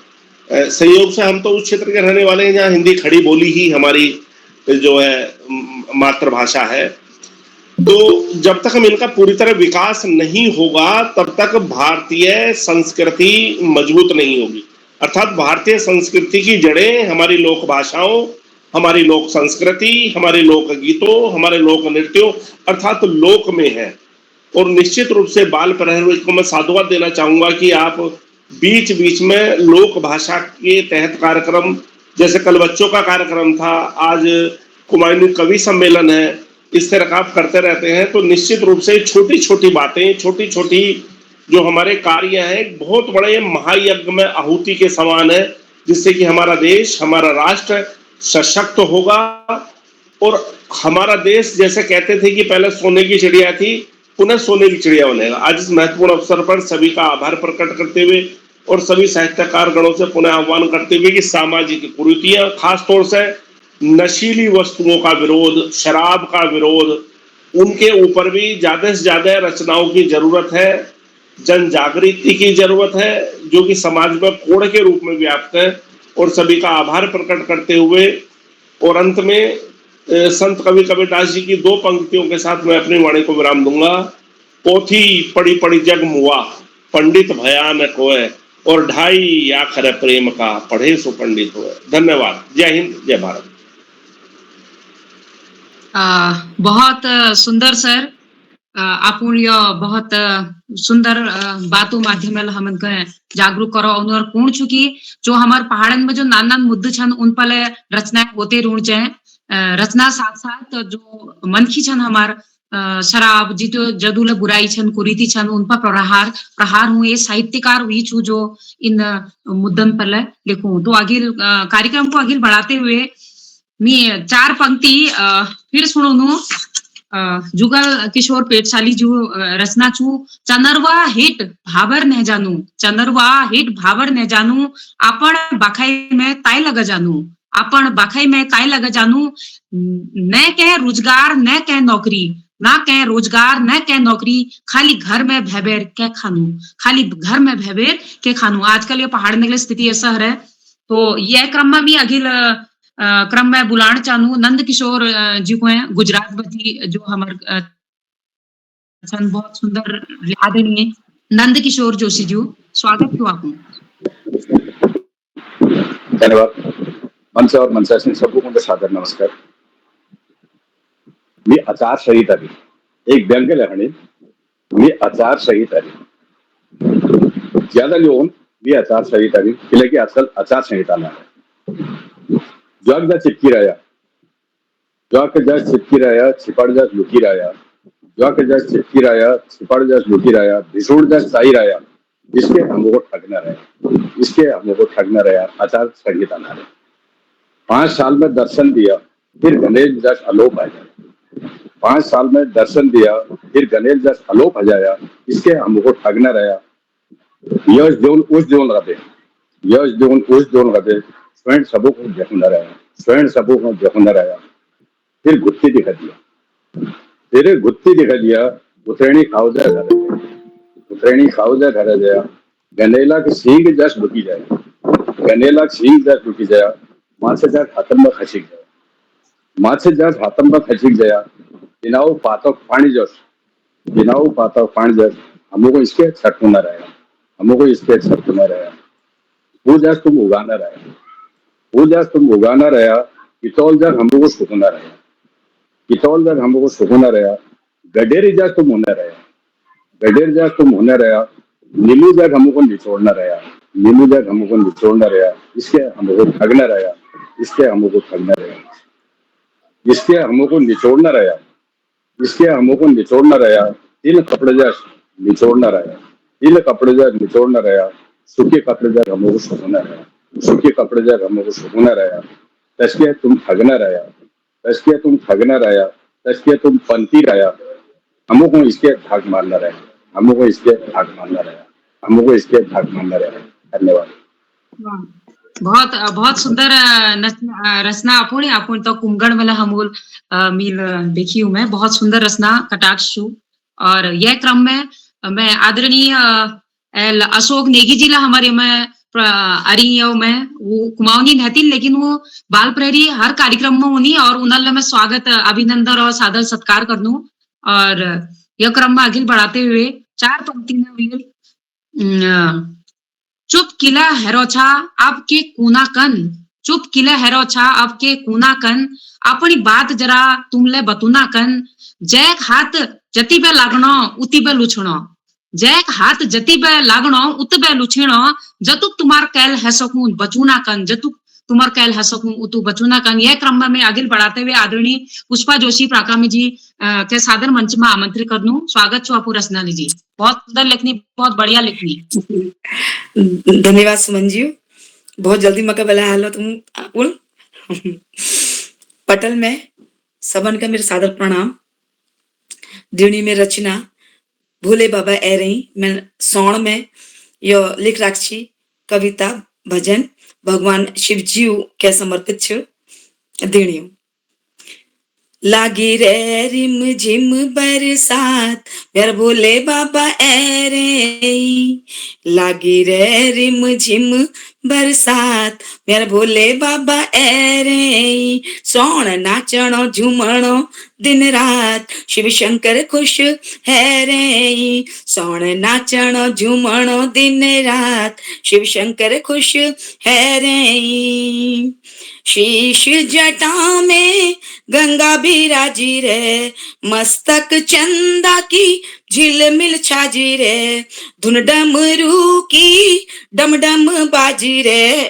संयोग से हम तो उस क्षेत्र के रहने वाले हैं जहाँ हिंदी खड़ी बोली ही हमारी जो है मातृभाषा है। तो जब तक हम इनका पूरी तरह विकास नहीं होगा तब तक भारतीय संस्कृति मजबूत नहीं होगी। अर्थात भारतीय संस्कृति की जड़ें हमारी लोक भाषाओं, हमारी लोक संस्कृति, हमारे लोक गीतों, हमारे लोक नृत्यों अर्थात लोक में है। और निश्चित रूप से बाल प्रहरी को मैं साधुवाद देना चाहूंगा कि आप बीच बीच में लोक भाषा के तहत कार्यक्रम, जैसे कल बच्चों का कार्यक्रम था, आज कुमायूनी कवि सम्मेलन है, इस तरह का आप करते रहते हैं तो निश्चित रूप से छोटी छोटी बातें, छोटी छोटी जो हमारे कार्य हैं बहुत बड़े महायज्ञ में आहुति के समान है, जिससे कि हमारा देश, हमारा राष्ट्र सशक्त होगा। और हमारा देश जैसे कहते थे कि पहले सोने की चिड़िया थी, पुनः सोने की चिड़िया बनेगा। आज इस महत्वपूर्ण अवसर पर सभी का आभार प्रकट करते हुए और सभी साहित्यकार गणों से पुनः आह्वान करते हुए कि सामाजिक कुरीतियां, खासतौर से नशीली वस्तुओं का विरोध, शराब का विरोध, उनके ऊपर भी ज्यादा से ज्यादा रचनाओं की जरूरत है, जन जागृति की जरूरत है, जो कि समाज में कोड़ के रूप में व्याप्त है। और सभी का आभार प्रकट करते हुए और अंत में संत कवि कबीरदास जी की दो पंक्तियों के साथ मैं अपनी वाणी को विराम दूंगा। पोथी पड़ी पड़ी जग मुआ, पंडित भया न कोय, और ढाई आखर प्रेम का, पढ़े सो पंडित होए। धन्यवाद। जय हिंद, जय भारत। बहुत सुंदर सर, आपण यो बहुत सुंदर बातों माध्यम हम जागरूक करो और कौन चुकी जो हमारे पहाड़न में जो नान नान मुद्दे छन उन पर रचनाएं होते रुण चाहे रचना साथ साथ जो मनखी छन हमार शराब जितो जदूल बुराई छन कुरीति छन उन पर प्रहार हुए साहित्यकार हुई छू जो इन मुद्दन पर लिखूं। तो आगे कार्यक्रम को आगे बढ़ाते हुए मैं चार पंक्ति फिर सुनो जुगल किशोर पेटसाली जो रचना छू। चनरवा हिट भावर न जानू, चनरवा हिट भावर न जानू, आपण बाखाई में काय लगा जानू, आपण बाखाई में काय लगा जानू, न कह रोजगार न कह नौकरी, ना कह रोजगार न कह नौकरी, खाली घर में भैबेर के खानू, खाली घर में भैबेर के खानू। आजकल ये पहाड़ निकले स्थिति ऐसा है। तो यह क्रम में भी अगिल क्रम में बुलाना चाहूँ नंद किशोर जी को हैं, गुजरात बती जो हमारे बहुत सुंदर आदरणीय नंद किशोर जोशी जी, स्वागत क्यों आपको। धन्यवाद। मंच और मंचासीन सबको सादर नमस्कार। मी आचारसंहिता एक व्यंग्य लेखणी, मी आचारसंहिता ज्यादा लिहून मी आचारसंहिता केलं की आजकाल आचारसंहिता नाही जग जा चिपकी रहा, जग जा चिपकी रहा, छिपड़ जा लुकी रहा, जग जा चिपकी रहा, छिपड़ जा लुकी रहा, भिसुड़ जा चाही रहा, इसके हमको ठगना रहा, इसके हमको ठगना रहा, आचार संहिता ना रहे। 5 साल में दर्शन दिया फिर गणेश जस अलोप आ जाए, 5 साल में दर्शन दिया फिर गणेश जस अलोप आ जाया, इसके हमको ठगना रहा। यश देऊन उस देऊन रहे, यश देऊन उस देऊन रहे, स्वयं सबों को देखना रहा, स्वयं सबों को देखना रहा, फिर गुत्ती दिखा दिया, फिर गुत्ती दिखा दिया, उतरेणी खाओ जा घर, उतरेणी खाओ जा घर जाया, गनेला के सींग जस लुकी जाए, गनेला के सींग जस लुकी जाया, माछे जस हाथम में खसीक जाए, माछे जस हाथम में खसीक जाया, बिनाऊ पातो पानी जस, बिनाऊ पातो पानी जस, हमको इसके छटना रहा, हमको इसके छटना रहा, वो जस तुम उगाना रहा, वो जस तुम उगाना रहा, कितौल जग हमको सुखना रहा, कितौल जग हमको सुखना रहा, गडेरी जग तुम होना रहा, गडेर जग तुम होना रहा, नीलू जग हमको निचोड़ना रहा, नीलू जग हमको निचोड़ना रहा, इसके हमको ठगना रहा, इसके हमको ठगना रहा, इसके हमको निचोड़ना रहा, इसके हमको निचोड़ना रहा, तिल कपड़े जग निचोड़ना रहा, तिल कपड़े जग निचोड़ना रहा, सूखे कपड़े जग हमको सुखना रहा, सूखे कपड़े जग हमको सुखना रहा, तस्के तुम ठगना रहा, तस्के तुम ठगना रहा, तस्के तुम पंथी रहा, हमको इसके धाक मारना रहा, हमको इसके धाक मारना रहा, हमको इसके धाक मारना रहा। धन्यवाद। बहुत बहुत सुंदर रचना आपण तो कुंगण मला हमोल मील देखी हूं मैं, बहुत सुंदर रचना कटाक्ष छू। और यह क्रम में मैं आदरणीय अशोक नेगी जी ला हमारे में अरी मैं वो कुमाऊनी नहती, लेकिन वो बाल प्रहरी हर कार्यक्रम में होनी और उन्हें मैं स्वागत अभिनंदन और सादर सत्कार कर दूं। और यह क्रम में आगे बढ़ाते हुए 4 पंक्ति में चुप किला हेरोछा आपके कूना कन, चुप किला हेरोछा आपके कूना कन, अपनी बात जरा तुमले बतूना कन, जैक हाथ जति पे लागणो उति पे लुछणो, जैक हाथ जति पे लागणो उत पे लुछणो, जतुक तुम्हार कैल है सकून बचूना कन, जतुक तुम्हार कैल है सकून उतु बचूना कन। यह क्रम में आगे बढ़ाते हुए आदरणीय पुष्पा जोशी प्राकामी जी के सादर मंच में आमंत्रित कर दूं। स्वागत छो आपू रसनानी जी, बहुत सुंदर लिखनी, बहुत बढ़िया लिखनी। धन्यवाद सुमन जी, बहुत जल्दी मौका मिला हालो तुम आपुल। पटल में सबन का मेरे सादर प्रणाम। दिनी में रचना भोले बाबा ए रही, मैं सौण में यो लिख राखी कविता भजन भगवान शिव जी के समर्पित छ। दिणी लागी रे रिम झिम बरसात मेरे भोले बाबा ए रे, लागी रे रिम झिम बरसात मेरे भोले बाबा ए रे, सोण नाचणो झूमणो दिन रात शिव शंकर खुश है रे, सोण नाचणो झूमणो दिन रात शिव शंकर खुश है रे। शीश जटा में गंगा बिराजी रे, मस्तक चंदा की झिलमिल छाजी रे, धुन डमरू की डम डम बाजी रे,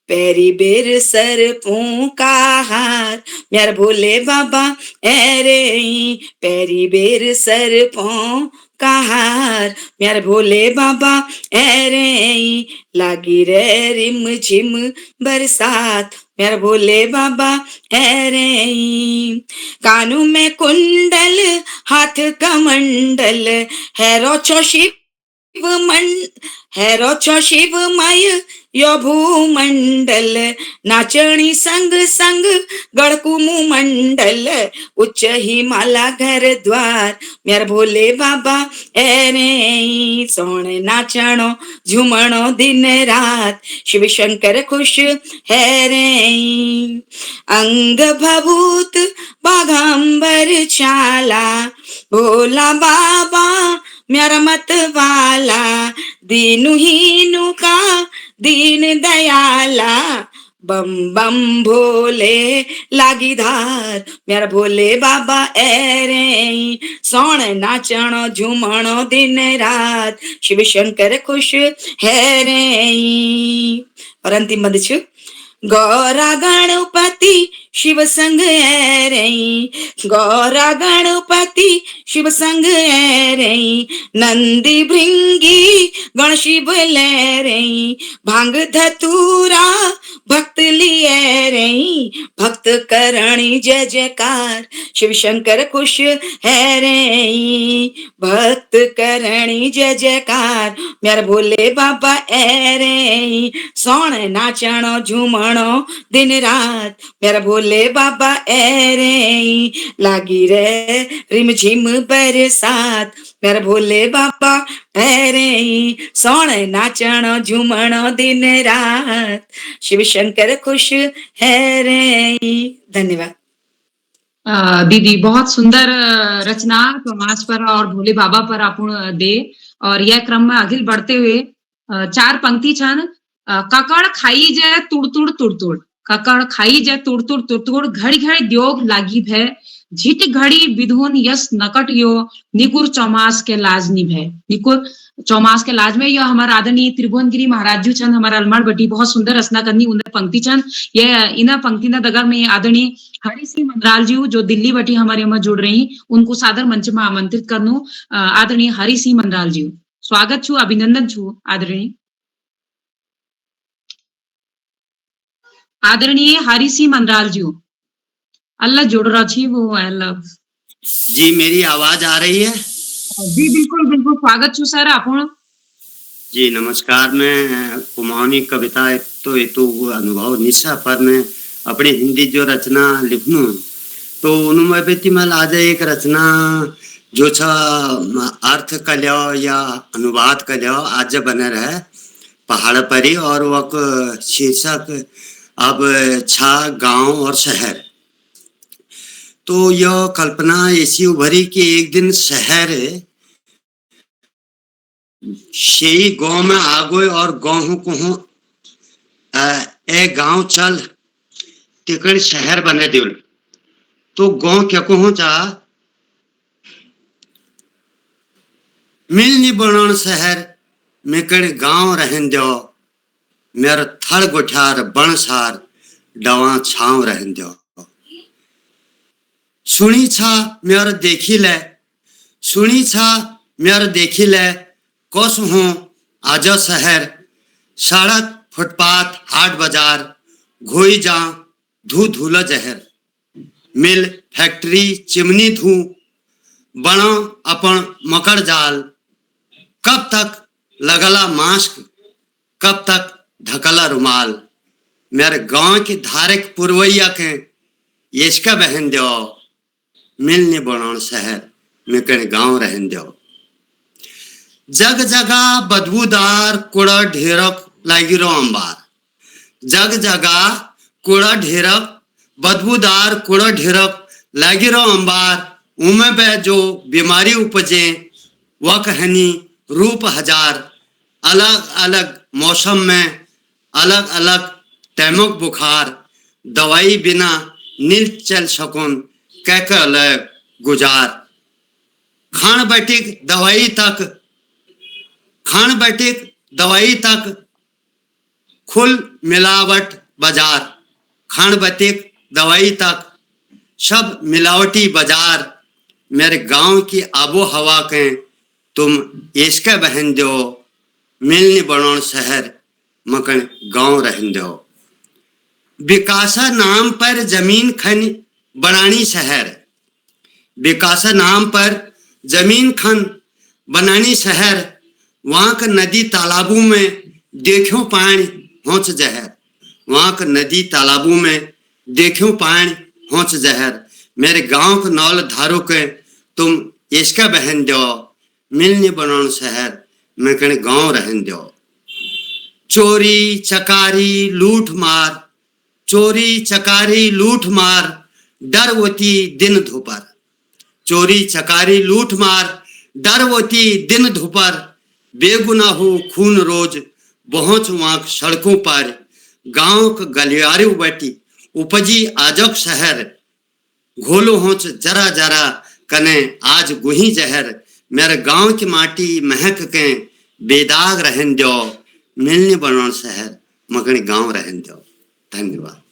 पैरी बेर सरपों का हार मेरे भोले बाबा ए रे, पैरी बेर सरपों का हार मेरे भोले बाबा ए रे, लागी रे रिम झिम बरसात मेरे भोले बाबा ए रे, कानू में कुंडल हाथ कमंडल हैरो छो शिव हैरो छो शिवमय यो भूमंडल, नाचणी संग संग गढ़कुमु मंडल, उच्च हिमाला घर द्वार मेरे भोले बाबा ए रे, सोने नाचणो झूमणो दिन रात शिव शंकर खुश है रे। अंग भभूत बाघांबर छाला भोला बाबा मेरा मत वाला, दीनु हीनु का दीन दयाला, बम बम भोले लागी धार मेरा भोले बाबा ए रे, सोण नाचणो झूमणो दिन रात शिव शंकर खुश है रे। और अंतिम मद छ गौरा गणपति शिव संग है रे, गौरा गणपति शिव संग है रे, नंदी भृंगी गण शिव ले रे, भांग धतूरा भक्त लिए रे, भक्त करणी जय जयकार शिव शंकर खुश है रे, भक्त करणी जय जयकार मेरे भोले बाबा ए रे, सोण नाचणो झूमणो दिन रात मेरा भोले बाबा ए रे, लागी रे रिम झिम बरसात मेरा भोले बाबा ए रे, सोण नाचणो झूमणो दिन रात शिव शंकर खुश है रे। धन्यवाद। दीदी बहुत सुंदर रचना समाज पर और भोले बाबा पर आपण दे। और यह क्रम में आगे बढ़ते हुए 4 पंक्ति छन। ककड़ खाई जय तुड़ तुड़ तुड़ तुड़, ककड़ खाई जय तुड़ तुड़ तुड़ तुड़, घड़ी घड़ी द्योग लागी भय, झिट घड़ी विधुन यस नकट यो, निकुर चौमास के लाज निभय, निकुर चौमास के लाज में। यह हमारा आदरणीय त्रिभुवनगिरी महाराज जी चंद हमारा अलमड़ बटी बहुत सुंदर रचना करनी उन्हें पंक्ति चंद। यह इन पंक्ति न दगर में आदरणीय हरि सिंह मंदराल जी जो दिल्ली बटी हमारे में जुड़ रही, उनको सादर मंच में आमंत्रित करनू। आदरणीय हरि सिंह मंदराल जी स्वागत छू, अभिनंदन छू। आदरणीय हरि सिंह मंदराल जी। अल्लाह जोड़ रही वो अल्लाह जी मेरी आवाज आ रही है? जी बिल्कुल बिल्कुल स्वागत छू सर आपण जी नमस्कार। मैं कुमाऊनी कविता एक तो ये तो अनुभव निशा पर मैं अपनी हिंदी जो रचना लिखूं तो उनमें बेटी मैं आज एक रचना जो छ अर्थ कल्यो या अनुवाद कल्यो आज बने रहे पहाड़ परी और वक शीर्षक अब छा गांव और शहर। तो यह कल्पना ऐसी उभरी कि एक दिन शहर शेई गांव में आ गए और गांव को ए गांव चल तिकड़ शहर बने दिल। तो गांव क्या को चा मिल नहीं बनन शहर मेकड़ गांव रहन दो मेरा थड़ गुठार बनसार डवा छाव रहन दो। सुनी छा मेरा देखी ले सुनी छा मेरा देखी ले कौस हूँ आज शहर सड़क फुटपाथ हाट बाजार घोई जा धू धूला जहर मिल फैक्ट्री चिमनी धू बनो अपन मकर जाल कब तक लगला मास्क कब तक ढकला रुमाल मेरे गांव की धारक पुरवैया के येशका बहन दो मिलने बनान शहर में कण गांव रहन दो। जग जगह बदबूदार कूड़ा ढेरक लागी रो अंबार जग जगह कूड़ा ढेरक बदबूदार कूड़ा ढेरक लागी रो अंबार उमे पे जो बीमारी उपजे वह कहनी रूप हजार अलग अलग मौसम में अलग अलग टैमक बुखार दवाई बिना नील चल सकुन कह अलग गुजार खान बैठिक दवाई तक खुल मिलावट बाजार खान बैठिक दवाई तक सब मिलावटी बाजार मेरे गांव की आबो हवा के तुम इसके बहन दो मिलनी बनोन शहर मकन गांव रहन दो। विकासा नाम पर जमीन खन बनानी शहर विकासा नाम पर जमीन खन बनानी शहर वहाँ का नदी तालाबों में देखो पानी होच जहर वहाँ का नदी तालाबों में देखो पानी होच जहर मेरे गांव के नौल धारो के तुम इसका बहन दो मिलनी बनोन शहर में कण गांव रहन दो। चोरी चकारी लूट मार डरवती दिन धुपर चोरी चकारी लूट मार डरवती दिन धुपर बेगुनाहो खून रोज पहुंच वहां सड़कों पर गांव के गलियारे बैठी उपजी आजक शहर घोलो होच जरा जरा कने आज गुही जहर मेरे गांव की माटी महक के बेदाग रहन दो मिलने बनोन शहर मगन गांव रहन दो। धन्यवाद।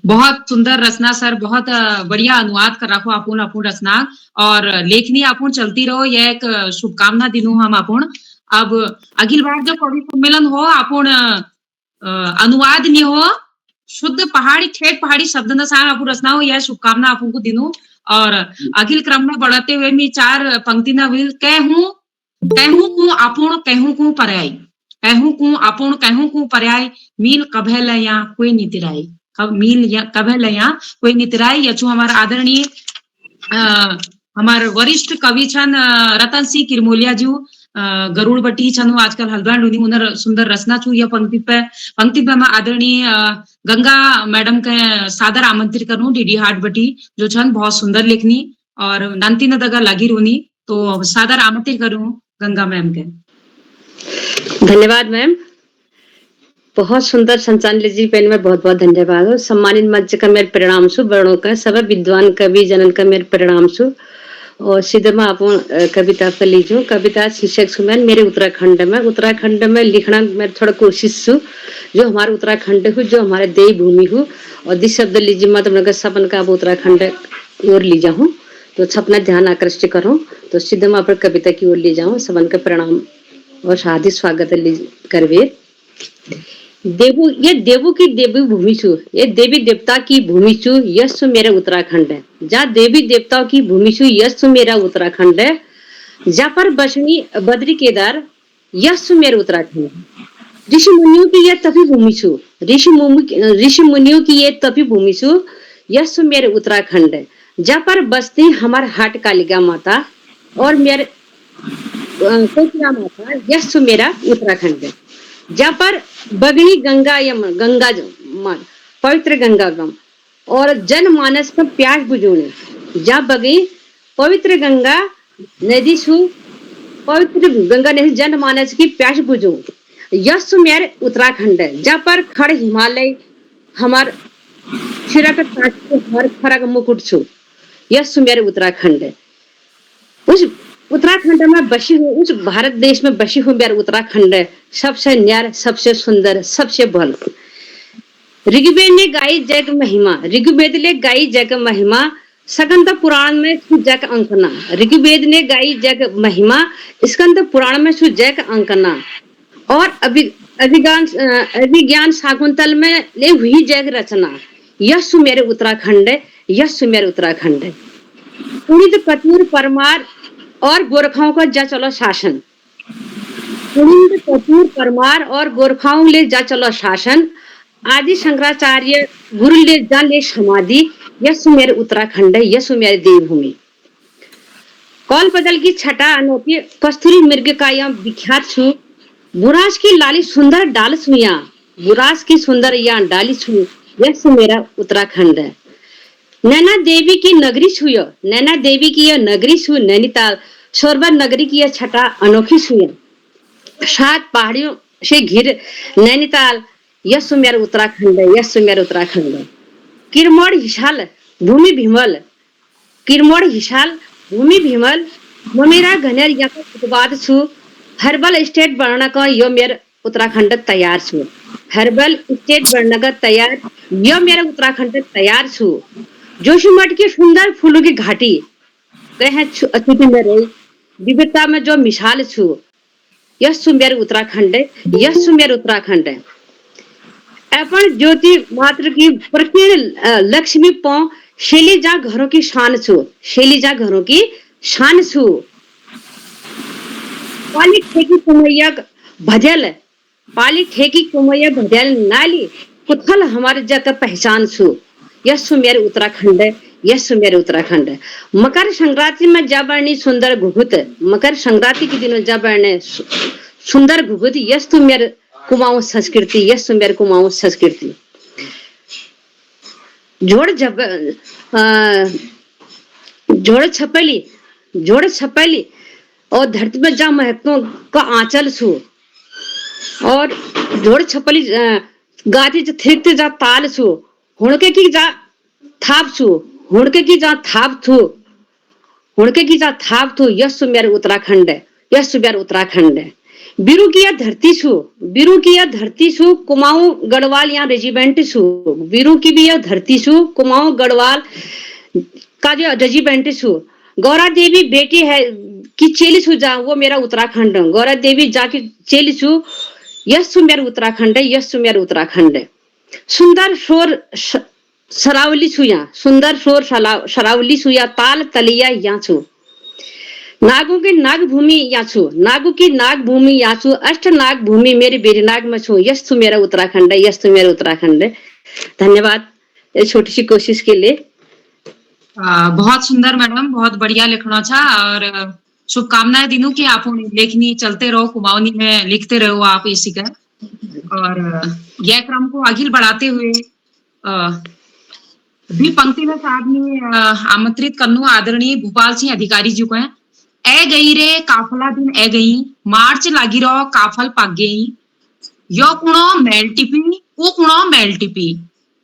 बहुत सुंदर रचना सर बहुत बढ़िया अनुवाद कर रखो आपुन आपुन रचना और लेखनी आपुन चलती रहो यह एक शुभकामना दिनू हम आपुन अब अखिल बार जो कवि सम्मेलन हो आपुन अनुवाद नहीं हो शुद्ध पहाड़ी ठेठ पहाड़ी शब्द न सा आपुन रचना हो यह शुभकामना आपुन को दिनू और अखिल क्रम में बढ़ते हुए मी 4 पंक्ति न विल कहूं को आपुन कहूं को पर्याय कहूं को आपुन कहूं को पर्याय मील कभे लया कोई नितिराई मील या कभे लया कोई नितिराई यचु हमारा आदरणीय हमारे वरिष्ठ कवि छन रतन सिंह किरमोलिया जी गरुड़ बटी छन आजकल हल्द्वानी लुनी उनर सुंदर रचना छू यह पंक्ति पे मैं आदरणीय गंगा मैडम के सादर आमंत्रित करूं डीडी हाट बटी जो छन बहुत सुंदर लेखनी और नंती न दगा लगी रोनी तो सादर आमंत्रित करूं गंगा मैम के। धन्यवाद मैम बहुत सुंदर संचालन जी पहले में बहुत बहुत धन्यवाद हो सम्मानित मंच का मेरे परिणाम सु वर्णों का सब विद्वान कवि जनन का मेरे परिणाम सु और सीधे में आप कविता पर लीजो कविता शीर्षक सुमैन मेरे उत्तराखंड में लिखना मैं थोड़ा कोशिश सु जो हमारे उत्तराखंड हो जो हमारे देवी भूमि हो और जिस शब्द लीजिए मत अपने सपन का उत्तराखंड ओर ली जाऊं तो अपना ध्यान आकृष्ट करूं तो सीधे मैं अपने कविता की ओर ले जाऊं सबन का प्रणाम और हार्दिक स्वागत करवे। ये देवों की देवी भूमि छु, ये देवी देवता की भूमि छु, यस मेरा उत्तराखंड है। जहाँ देवी देवताओं की भूमि छु, यस मेरा उत्तराखंड है। जहाँ पर बसनी बद्री केदार, यस मेरा उत्तराखंड है। ऋषि मुनियों की यह तपी भूमि छु, ऋषि मुनियों की ये तपी भूमि छु, यस मेरे उत्तराखंड है। जहाँ पर बसती हमारे हाट कालिका माता और मेरे कोकिला माता, यस मेरा उत्तराखंड है। जहाँ पर बगनी गंगा पवित्र गंगा गम और जनमानस का प्यास बुझाने, जहाँ बगी पवित्र गंगा नदी छु, पवित्र गंगा नदी जनमानस की प्यास बुझो, यस मेरे उत्तराखंड है। जहाँ पर खड़ हिमालय हमार शिरा का हर खरा का मुकुट छु, यस मेरे उत्तराखंड है। उस उत्तराखंड में बसी हूँ, उस भारत देश में बसी हूँ, मेरा उत्तराखंड है सबसे न्यार, सबसे सुंदर, सबसे भल। ऋग्वेद ने गाई जग महिमा, ऋग्वेद ने गाई जग महिमा, स्कंद पुराण में जग अंकना। ऋग्वेद ने गाई जग महिमा, स्कंद पुराण में जग अंकना। और अभिज्ञान शाकुंतल में ले हुई जग रचना, यस मेरे उत्तराखंड है, यस मेरे उत्तराखंड है। पुनित कपूर परमार और गोरखाओं का जा चलो शासन, पुनित कपूर परमार और गोरखाओं ले जा चलो शासन, आदि शंकराचार्य गुरु ले जा ले समाधि, यस मेरे उत्तराखंड है, यस मेरे देवभूमि। कौल बदल की छटा अनोखी कस्तूरी मृग का यहाँ विख्यात छु, बुरास की लाली सुंदर डाल छुया, बुरास की सुंदर यहाँ डाली छु, यस मेरा उत्तराखंड है। नैना देवी की नगरी छुयो, नैना देवी की यह नगरी छु, नैनीताल सोरबा नगरी की यह छटा अनोखी छुया, 7 पहाड़ियों से घिर नैनीताल, यस मेरा उत्तराखंड है, यस मेरा उत्तराखंड है। किरमोड़ हिसाल भूमि भीमल, किरमोड़ हिसाल भूमि भीमल, ममेरा घनेर यहाँ उत्पाद छु, हर्बल स्टेट बनना का यो मेरा उत्तराखंड तैयार छु, हर्बल स्टेट बनने का तैयार, यो मेरा उत्तराखंड तैयार छु। जोशीमठ की सुंदर फूलों की घाटी अतिथि में रही विविधता में जो मिसाल छु, यस मेरे उत्तराखंड है, यस मेरे उत्तराखंड है। अपन ज्योति मात्र की प्रकीर्ण लक्ष्मी पौ शैली जा घरों की शान छु, शैली जा घरों की शान छु। पाली ठेकी कुमैया भजल, पाली ठेकी कुमैया भजल नाली कुथल हमारे जगह पहचान छु, यस मेरे उत्तराखंड है, यस मेरे उत्तराखंड है। मकर संक्रांति में जा बरनी सुंदर घुघुत, मकर संक्रांति के दिन जा बरने सुंदर घुघुत, यस मेरे कुमाऊं संस्कृति, यस मेरे कुमाऊं संस्कृति। जोड़ छपली और धरती में जा महत्वों का आंचल छु, और जोड़ छपली गाती जो थिरकते जा ताल छु, हुणके की जा थाप छु, हुणके की जा थाप थू, हुणके की जा थाप थू, यस मेरे उत्तराखंड है, यस मेरे उत्तराखंड है। बीरू की यह धरती छु, बीरू की यह धरती छु, कुमाऊं गढ़वाल यहाँ रेजिमेंट छु, बीरू की भी यह धरती छु, कुमाऊं गढ़वाल का जो रेजिमेंट छु। गौरा देवी बेटी है की चेली छु जा, वो मेरा उत्तराखंड है, गौरा देवी जाके चेली छु, यस मेरे उत्तराखंड है, यस मेरे उत्तराखंड है। सुंदर शोर सरावली छु यहाँ, सुंदर शोर सरावली छु या ताल तलिया यहाँ छु। नागों की नाग भूमि यहाँ छु, नागों की नाग भूमि यहाँ छु, अष्ट नाग भूमि मेरी बेरीनाग में छु, यस मेरा उत्तराखंड है, यस मेरा उत्तराखंड है। धन्यवाद ये छोटी सी कोशिश के लिए। बहुत सुंदर मैडम, बहुत बढ़िया लिखना था और शुभकामनाएं दिनों की आप लेखनी चलते रहो, कुमाऊनी में लिखते रहो आप इसी का। और यह क्रम को आगे बढ़ाते हुए भी पंक्ति में साहब ने आमंत्रित करनो आदरणीय भूपाल सिंह अधिकारी जी को है। ए गई रे काफला दिन ए गई, मार्च लागी रहो काफल पाग गई, यो कुणो मेल टिपी ओ कुणो मेल टिपी,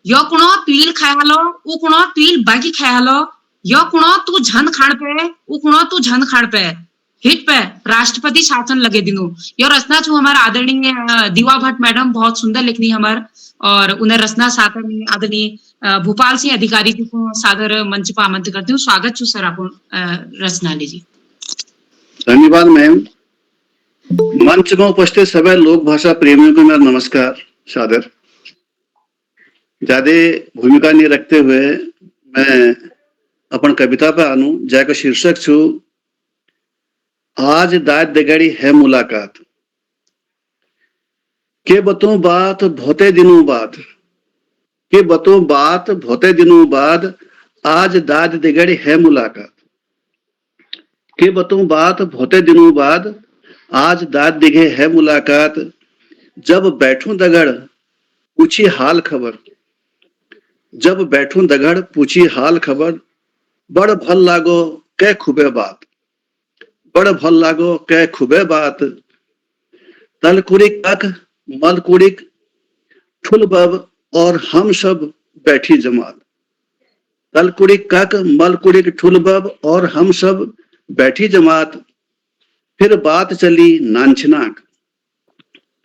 यो कुणो तुइल खायालो ओ कुणो तुइल बाकी खायालो, यो कुणो तू झन खाड़ पे ओ कुणो तू झन खाड़ पे, हिट पे राष्ट्रपति शासन लगे दिनों। यो रचना छू हमारा आदरणीय दीवा भट्ट मैडम, बहुत सुंदर लिखनी हमार, और उन्हें रचना साथ में आदरणीय भूपाल सिंह अधिकारी जी को सादर मंच पर आमंत्रित करती हूँ। स्वागत छू सर आप रचना लीजिए। धन्यवाद मैम। मंच में उपस्थित सभी लोक भाषा प्रेमियों को मेरा नमस्कार। सादर। ज्यादा भूमिका नहीं रखते हुए मैं अपन कविता पे आनू, जाकर शीर्षक छू आज दाद दगड़ी है मुलाकात। के बतूं बात बहुते दिनों बाद, के बतूं बात बहुते दिनों बाद, आज दाद दिगड़ी है मुलाकात। के बतूं बात बहुते दिनों बाद, आज दाद दिगे है मुलाकात। जब बैठूं दगड़ पूछी हाल खबर, जब बैठूं दगड़ पूछी हाल खबर, बड़ भल लागो कै खुबे बात, बड़ भल लागो कै खुबे बात। तलकुड़िक अक मलकुड़िक ठुल बब और हम सब बैठी जमात। तलकुड़िक कक मलकुड़िक ठुल बब और हम सब बैठी जमात। फिर बात चली नानछनाक,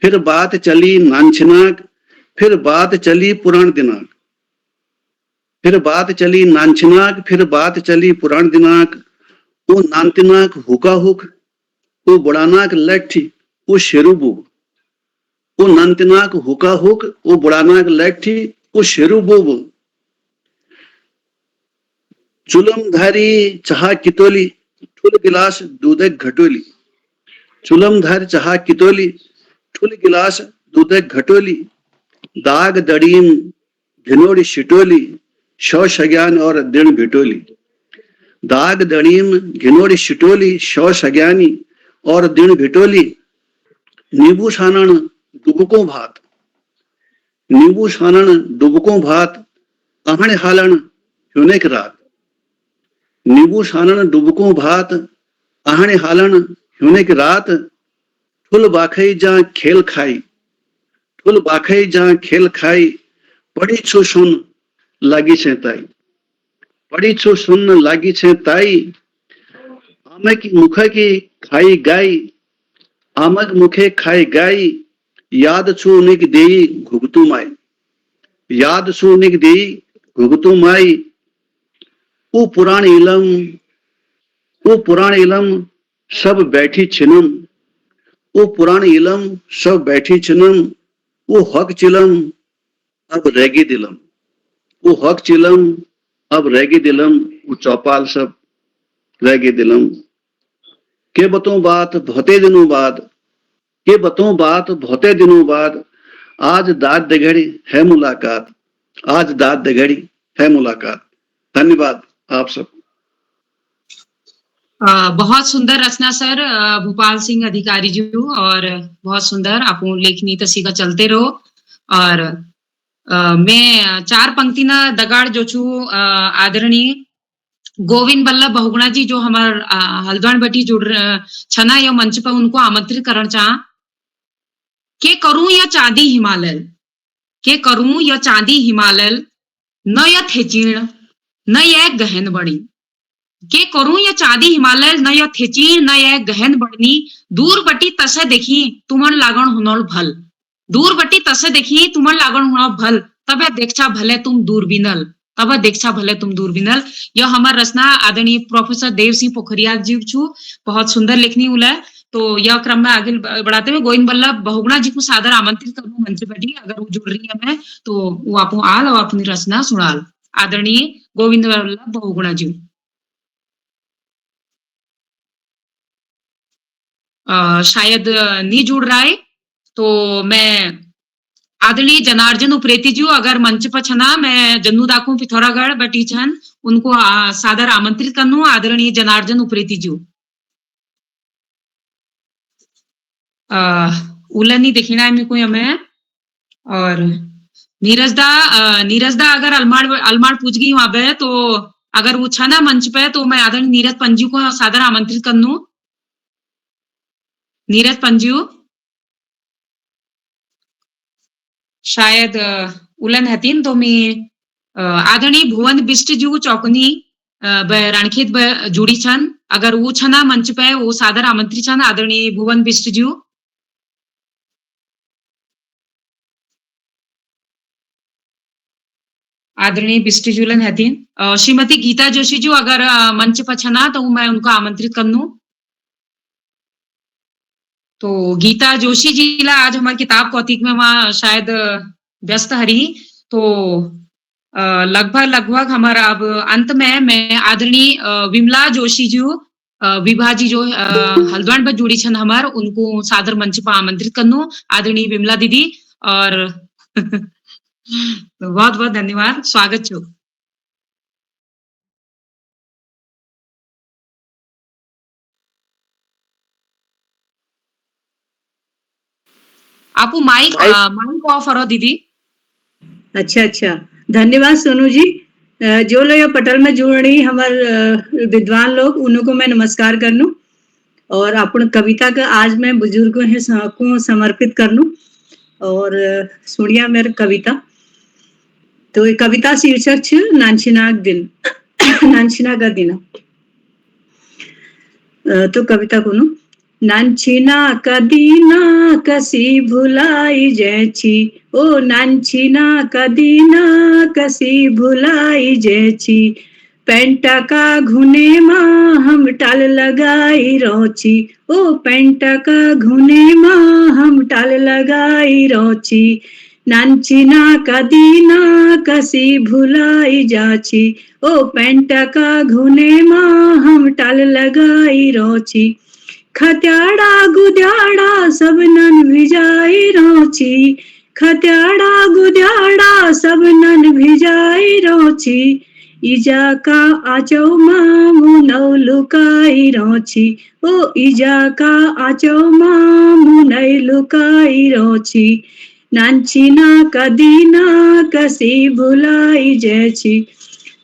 फिर बात चली नानछनाक, फिर बात चली पुराण दिनाक। फिर बात चली नानछनाक, फिर बात चली पुराण दिनाक। वो नानतिनाक हुका हुक, वो बुढ़ानाक लट्ठी, वो शेरूबूब। वो नानतिनाक हुका हुक, वो बुढ़ानाक लट्ठी, वो शेरूबूब। चुलम धारी चाह कितोली, ठुल गिलास दूधक घटोली। चुलम धारी चाह कितोली, ठुल गिलास दूधक घटोली। दाग दड़ीम घिनोड़ी शिटोली, शौ सज्ञान और दिन भिटोली। दाग दड़ीम घिनोड़ी शिटोली, शौ सज्ञानी और दिन भिटोली। नींबू सानन डुबको भात, नींबू सानन डुबको भात, आहण हालन ह्युनेक रात। नींबू सानन डुबको भात, आहण हालन ह्युनेक रात। ठुल बाखई जा खेल खाई, ठुल बाखई जा खेल खाई। पड़ी छो सुन लागी छे ताई, पड़ी छो सुन लागी छे ताई। आमक मुखे की खाई गाई, आमक मुखे खाई गाई। याद छो निक देई घुगतु माई, याद छो निक देई घुगतु माई। वो पुराण इलम, वो पुराण इलम सब बैठी छिनम, वो पुराण इलम सब बैठी छिनम। वो हक चिलम अब रैगी दिलम, वो हक चिलम अब रैगी दिलम। वो चौपाल सब रैगी दिलम। के बतों बात बहुते दिनों बाद, के बतों बात बहुते दिनों बाद, आज दाद दगड़ी है मुलाकात, आज दाद दगड़ी है मुलाकात। धन्यवाद आप सब। बहुत सुंदर रचना सर भूपाल सिंह अधिकारी जी, और बहुत सुंदर आप लेखनी तसी का चलते रहो। और मैं चार पंक्ति ना दगाड़ जो छू आदरणीय गोविंद बल्लभ बहुगुणा जी जो हमार हल्द्वानी बटी जुड़ छना या मंच पर उनको आमंत्रित करण चाह। के करूं या चांदी हिमालय, के करूं या चांदी हिमालय, न या थेचीण न यह गहन बड़ी। के करूं या चांदी हिमालय, न या थेचीण न यह गहन बड़नी। दूर बटी तसे देखी तुमन लागण हुनोल भल, दूर बटी तसे देखी तुमन लागण हुनोल भल। तबे देखछा भले तुम दूरबीनल, तब देखछा भले तुम दूरबीनल। यह हमार रचना आदरणीय प्रोफेसर देव सिंह पोखरियाल जी छू, बहुत सुंदर लेखनी उला। तो यह क्रम में आगे बढ़ाते हुए गोविंद बल्लभ बहुगुणा जी को सादर आमंत्रित करूं मंच पर। अगर वो जुड़ रही है मैं तो वो आप आल और अपनी रचना सुनाल। आदरणीय गोविंद बल्लभ बहुगुणा जी। शायद नहीं जुड़ रहा है, तो मैं आदरणीय जनार्दन उप्रेती जी अगर मंच पर छना, मैं जन्नू दाखू पिथौरागढ़ बटी छन उनको सादर आमंत्रित करनू। आदरणीय जनार्दन उप्रेती जी उलनी देखना है मेरे को हमें। और नीरजदा अगर अलमाड़ पूछ गई वहां पे, तो अगर वो छना मंच पे तो मैं आदरणीय नीरज पंजू को सादर आमंत्रित करनू। नीरज पंजू शायद उलन हतीन, तो मैं आदरणीय भुवन बिष्ट जी चौकनी राणखेत जुड़ी छन, अगर वो छना मंच पे वो सादर आमंत्रित छन। आदरणीय भुवन बिष्ट जी, आदरणीय बिष्ट जुलन हतीन। श्रीमती गीता जोशी जी अगर मंच पर छना तो मैं उनको आमंत्रित करनू। तो गीता जोशी जी ला आज हमारी किताब कौतिक में वहाँ शायद व्यस्त हरी, तो लगभग हमारा अब अंत में मैं आदरणीय विमला जोशी जी विभा जी जो हल्द्वानी पर जुड़ी छन हमार, उनको सादर मंच पर आमंत्रित करनो आदरणीय विमला दीदी। और तो बहुत बहुत धन्यवाद, स्वागत छो। आपको माइक ऑफ करो दीदी। अच्छा, धन्यवाद सोनू जी। जो लोग पटल में जुड़ी हमार विद्वान लोग, उनको मैं नमस्कार करनू और अपन कविता का आज मैं बुजुर्गों को समर्पित करनू। और सुनिया मेरी कविता। तो ये कविता शीर्षक छ नानछिना दिन नानछिना का दिन। तो कविता को नानछिना का दीना कसी भुलाई जैची, ओ नानछिना का दीना कसी भुलाई जैची, पेंटा का घुने माँ हम टाल लगाई रोची, ओ पेंटा का घुने माँ हम टाल लगाई रोची, नानछिना का दीना कसी भुलाई जाची, ओ पेंटा का घुने माँ हम टाल लगाई रोची, खत्याड़ा गुद्याड़ा सब नन भिजाई रोची, खत्याड़ा गुद्याड़ा सब नन भिजाई रोची, इजा का आचो मामू नौ लुकाई रोची, ओ इजा का आचो मामू नई लुकाई रोची, नानछिना का दीना कसी भुलाई जैची,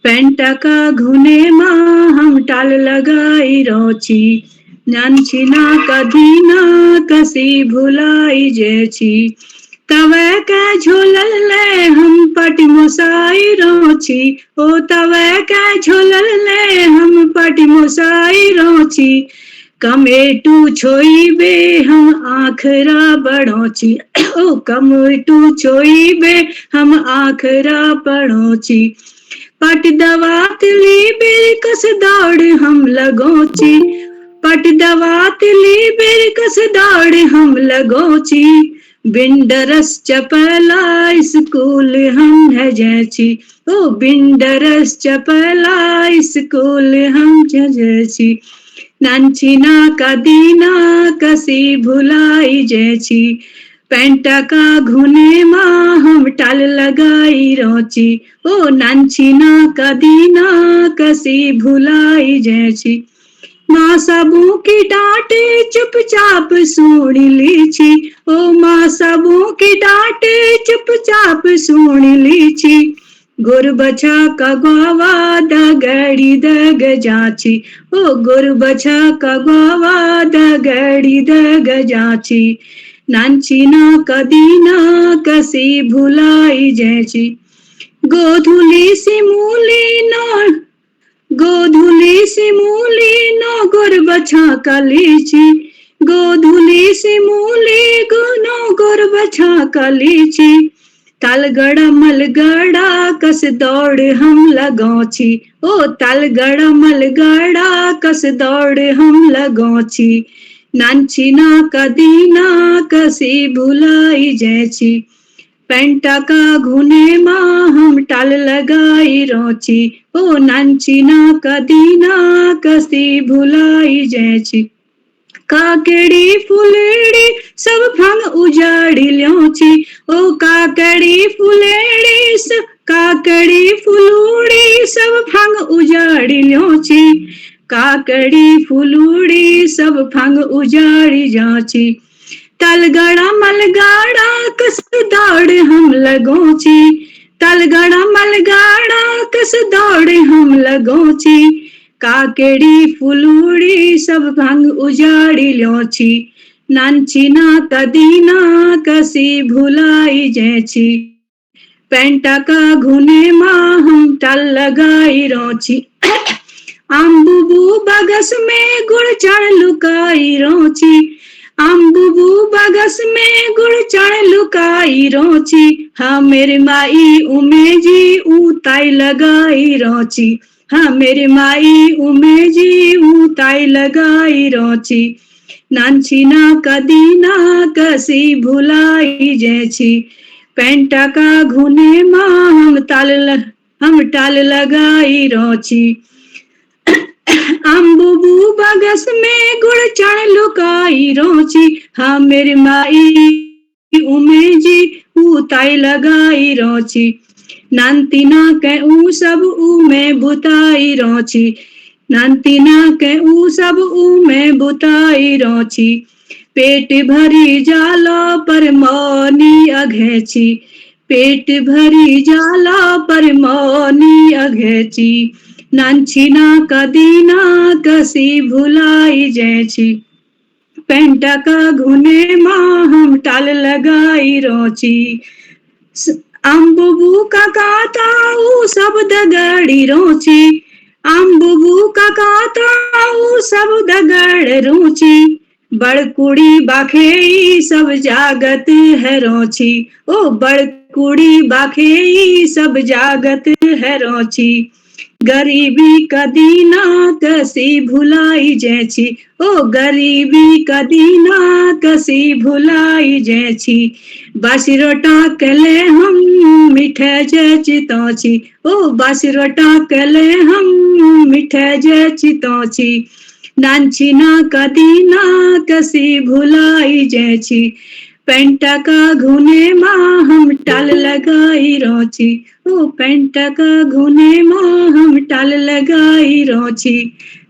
पेंटा का घुने माँ हम टाल लगाई रोची, नानछिना का दीना कसी भुलाई जैची, तवे के झोलल ले हम पट मोसाई रोची, ओ तवे के झोलल ले हम पट मोसाई रोची, कमेटू छोई बे हम आखरा बड़ोची, ओ कमेटू छोई बे हम आखरा पड़ोची, पट दवात ली बिरकस दौड़ हम लगोची, पट दवात ली बिरकस दौड़ हम लगोची, बिंडरस चपला स्कूल हम है जैची, ओ बिंडरस चपला स्कूल हम जैची, नानछिना का दीना कसी भुलाई जैची, पेंटा का घुने माँ हम टाल लगाई रोची, ओ नानछिना का दीना कसी भुलाई जैची, माँ सबू की डांटे चुपचाप सुन लीची, ओ माँ सबू की डांटे चुपचाप सुन लीची, गुरबछा का ग्वावा दगड़ी दग जाची, ओ गुरबछा का ग्वावा दगड़ी दग जाची, नानछिना का दीना कसी भुलाई जैची, गोधुली सी मूली नो गुरबछा का लीची, गोधुली सी मूली नो गुरबछा का लीची, तलगड़ा मलगड़ा कस दौड़ हम लगोची, ओ तलगड़ा मलगड़ा कस दौड़ हम लगोची, नानछिना का दीना कसी भुलाई जैची, पेंटा का घुने माँ हम टाल लगाई रोची, ओ नानछिना का दीना कसी भुलाई जैची, काकड़ी फुलेड़ी सब फंग उजाड़ी ल्योची, ओ काकड़ी फुलेड़ी काकड़ी फुलूड़ी सब फंग उजाड़ी ल्योची, काकड़ी फुलूड़ी सब फंग उजाड़ी जाची, तलगड़ा मलगाड़ा कस दौड़ हम लगोची, तलगड़ा मलगाड़ा कस दौड़ हम लगोची, काकड़ी फुलूड़ी सब भंग उजाड़ी ल्योची, नानछिना का दीना कसी भुलाई जैची, पेंटा का घुने माँ हम टाल लगाई रोची, अम्बुबू बगस में गुड़ चढ़ लुकाई रोची, अम्बुबू बगस में गुड़ चढ़ लुकाई रोची, हाँ मेरी माई उमे जी ऊताई लगाई रोची, हाँ मेरी माई उमे जी ऊताई लगाई रोची, नानछीना कदीना कसी भुलाई जैछी पेंटा का घुने माँ हम टाल लगाई रोची अम्बुबू बगस में गुड़ चढ़ लुकाई रोची हाँ मेरी माई उमे जी उताई लगाई रोची नानतीना के ऊ सब ऊ में बुताई रोची नानतीना के ऊ सब ऊ में बुताई रोची पेट भरी जाला पर मौनी अघेची पेट भरी जाला पर मौनी अघेची नानछीना कदीना कसी भुलाई जैची पेंटा का घुने माँ हम टाल लगाई रोची अम्बुबू का काताऊ सब दगड़ी रोची अम्बुबू का काताऊ सब दगड़ रोची बड़ कुड़ी बाखेई सब जागत है रोची ओ बड़ कुड़ी बाखेई सब जागत है रोची गरीबी कदीना कसी भुलाई जैची ओ गरीबी कदीना कसी भुलाई जैची बासी रोटा कले हम मिठे जैची तोची ओ बासी रोटा कले हम मिठे जैची तोची नानछीना कदीना कसी भुलाई जैची पेंटा का घुने माँ हम टाल लगाई रोची ओ पेंटा का घुने माँ हम टाल लगाई रोची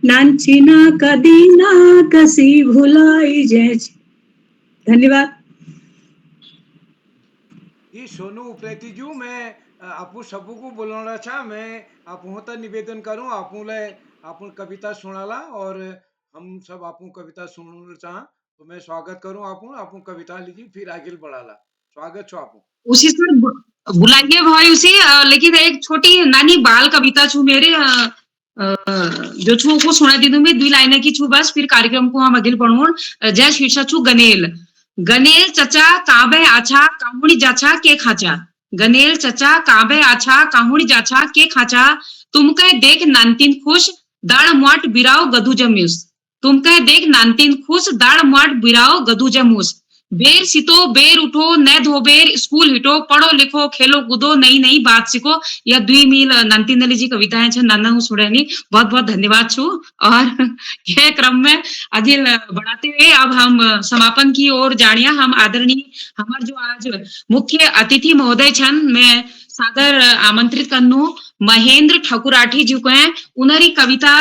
नानछीना कदीना कसी भुलाई जैची। धन्यवाद। जी सोनू उप्रेती जी मैं आपू सबू को बोलना चाह मैं आपू तक निवेदन करूं आपू ले आपू कविता सुनाला और हम सब आपू कविता सुनना चाह तो मैं स्वागत करूं आपू कविता लीजिए फिर आगे बढ़ाला स्वागत छो आपू उसी से बुलाइए भाई उसी लेकिन एक छोटी नानी बाल कविता छू मेरे जो छू को सुना दी मैं 2 लाइनें की छू बस फिर कार्यक्रम को हम आगे बढ़ो जय शीर्षक छू गनेल गनेल चचा काबे आछा काहुणी जाछा के खाचा गनेल चचा काबे आछा काहुणी जाछा के खाचा तुम कह देख नानतीन खुश दाड़ माट बिराओ गदू जम्यूस तुम कह देख नानतीन खुश दाड़ माट बिराओ गदू जमूस बेर सितो बेर उठो न धोबेर स्कूल हिटो पढ़ो लिखो खेलो कूदो नई नई बात सीखो यह 2 मील नंतिनली जी कविताएं छे नाना हूँ सुड़ेनी बहुत बहुत धन्यवाद छू और यह क्रम में आगे बढ़ाते हुए अब हम समापन की ओर जानिया हम आदरणीय हमार जो आज मुख्य अतिथि महोदय छन मैं सादर आमंत्रित करनू महेंद्र ठकुराठी जी को हैं उनरी कविता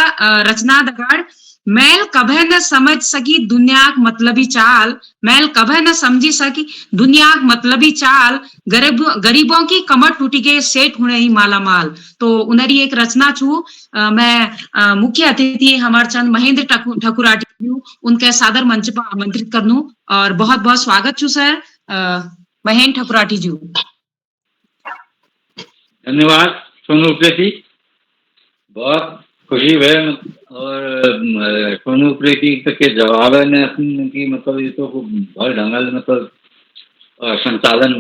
रचना दगाड़ मैल कभे न समझ सकी दुनिया मतलबी चाल मैल कभे न समझी सकी दुनिया मतलबी चाल गरीबों की कमर टूटी के सेठ हुए ही माला माल तो उनरी एक रचना छू मैं मुख्य अतिथि हमारे चंद महेंद्र ठकुराठी उनके सादर मंच पर आमंत्रित करनू और बहुत बहुत स्वागत छू सर महेंद्र ठकुराठी जी। धन्यवाद सोनू प्रीति बहुत खुशी है और सोनू प्रीति के जवाब ने की मतलब ये तो बहुत ढंगल मतलब संचालन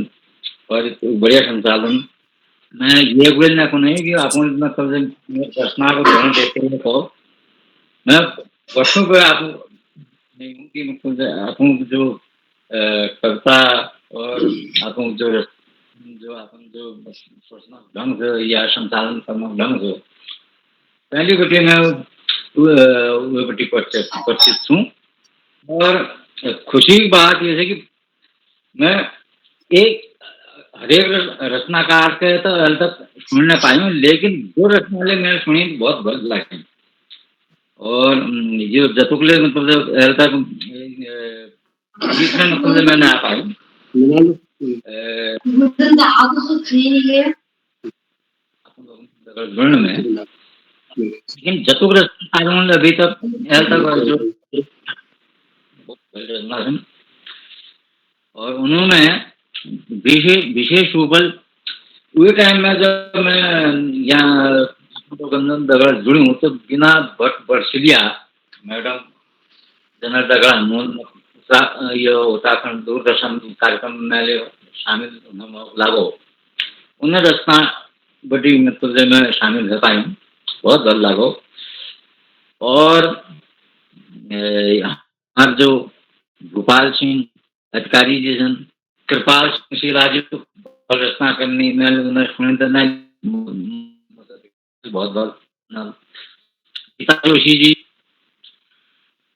और बढ़िया संचालन मैं ये बोलना को नहीं कि आप मतलब रचना को ध्यान देते हुए तो मैं वर्षों पर आप नहीं हूँ कि मतलब आप जो कविता और आप जो अपन जो सोचना ढंग से या संचालन करना ढंग से पहली बटी मैं वो बटी परिचित हूँ और खुशी की बात यह है कि मैं एक हरेक रचनाकार के तो हाल तक सुन नहीं पाई हूँ लेकिन जो रचनाएं मैंने सुनी बहुत बहुत लगी और ये जतुकले मतलब हाल तक मतलब मैं ना पाई में लेकिन जतुक अभी तक जो और उन्होंने विशेष रूप हुए टाइम में जब मैं यहाँ दगड़ जुड़ी हूँ तो बिना बर्सिलिया मैडम जनरल दगड़ ये उत्तराखंड दूरदर्शन कार्यक्रम में शामिल लागो उन्हें रचना बड़ी मतलब मैं शामिल हो पाई हूँ बहुत डर लागो और हमारे जो गोपाल सिंह अधिकारी जी सन, कृपाल सिंह शिला जी तो रचना करनी में उन्हें सुनिंदा बहुत बहुत गीता जोशी जी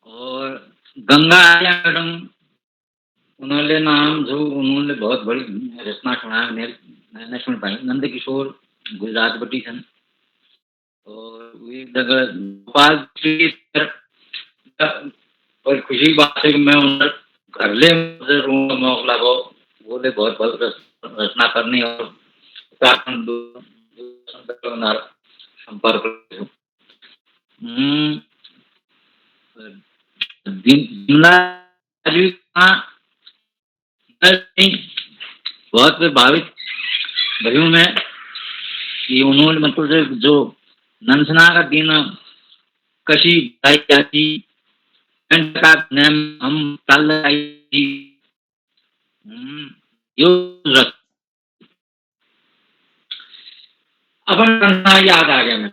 और गंगा आर्या मैडम, उन्होंने नाम जो उन्होंने बहुत बड़ी रचना सुना मैंने सुन पाई। नंद किशोर गुजरात बटी सन और वे जगह गोपाल और खुशी बात है कि मैं उन घर ले रूम मौका को बोले बहुत बहुत रचना करनी और उत्तराखंड संपर्क बहुत प्रभावित भरी मैं कि उन्होंने मतलब जो नंसना का दिन कशी गाई जाती का हम कल यो अपन करना याद आ गया मैं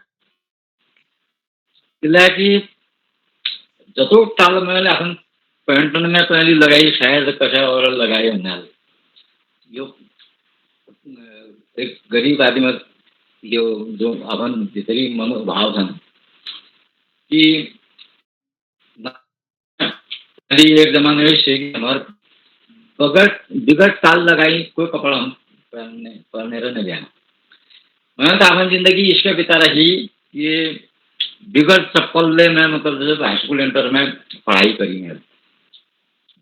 कि जतो टाल में अपन पेंटन में पहली लगाई शायद कशा और लगाई हमने यो एक गरीब आदमी यो जो अपन जितनी मनोभाव था कि एक जमाने में शेख हमारे बगैर बिगड़ ताल लगाई कोई कपड़ा हम पहनने रहने गया मैं तो अपन जिंदगी इसके बिता रही ये बिगड़ चप्पल ले मैं मतलब जब हाई स्कूल इंटर में पढ़ाई करी है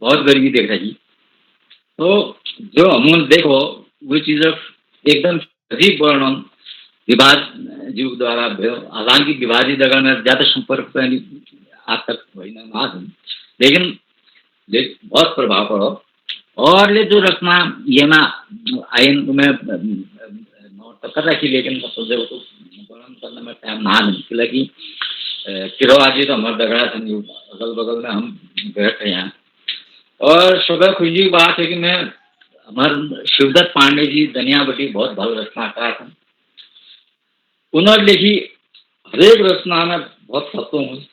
बहुत गरीबी देख रही तो जो हम देखो वो चीज एकदम अधिक वर्णन विभाज जीव द्वारा हालांकि विभाजित जगह में ज्यादा संपर्क पहली आज तक लेकिन बहुत प्रभाव पड़ो और ये जो रचना ये ना आइन में नोट तो कर रखी लेकिन सोचे वो तो करने में टाइम ना मिला कि किरोआ जी तो हमारे दगड़ा थे अगल बगल में हम बैठे हैं और सुबह खुशी की बात है कि मैं हमारे शिवदत्त पांडे जी दनिया बटी बहुत भल रचनाकार थे उन्होंने लिखी हरेक रचना में बहुत तत्व हुई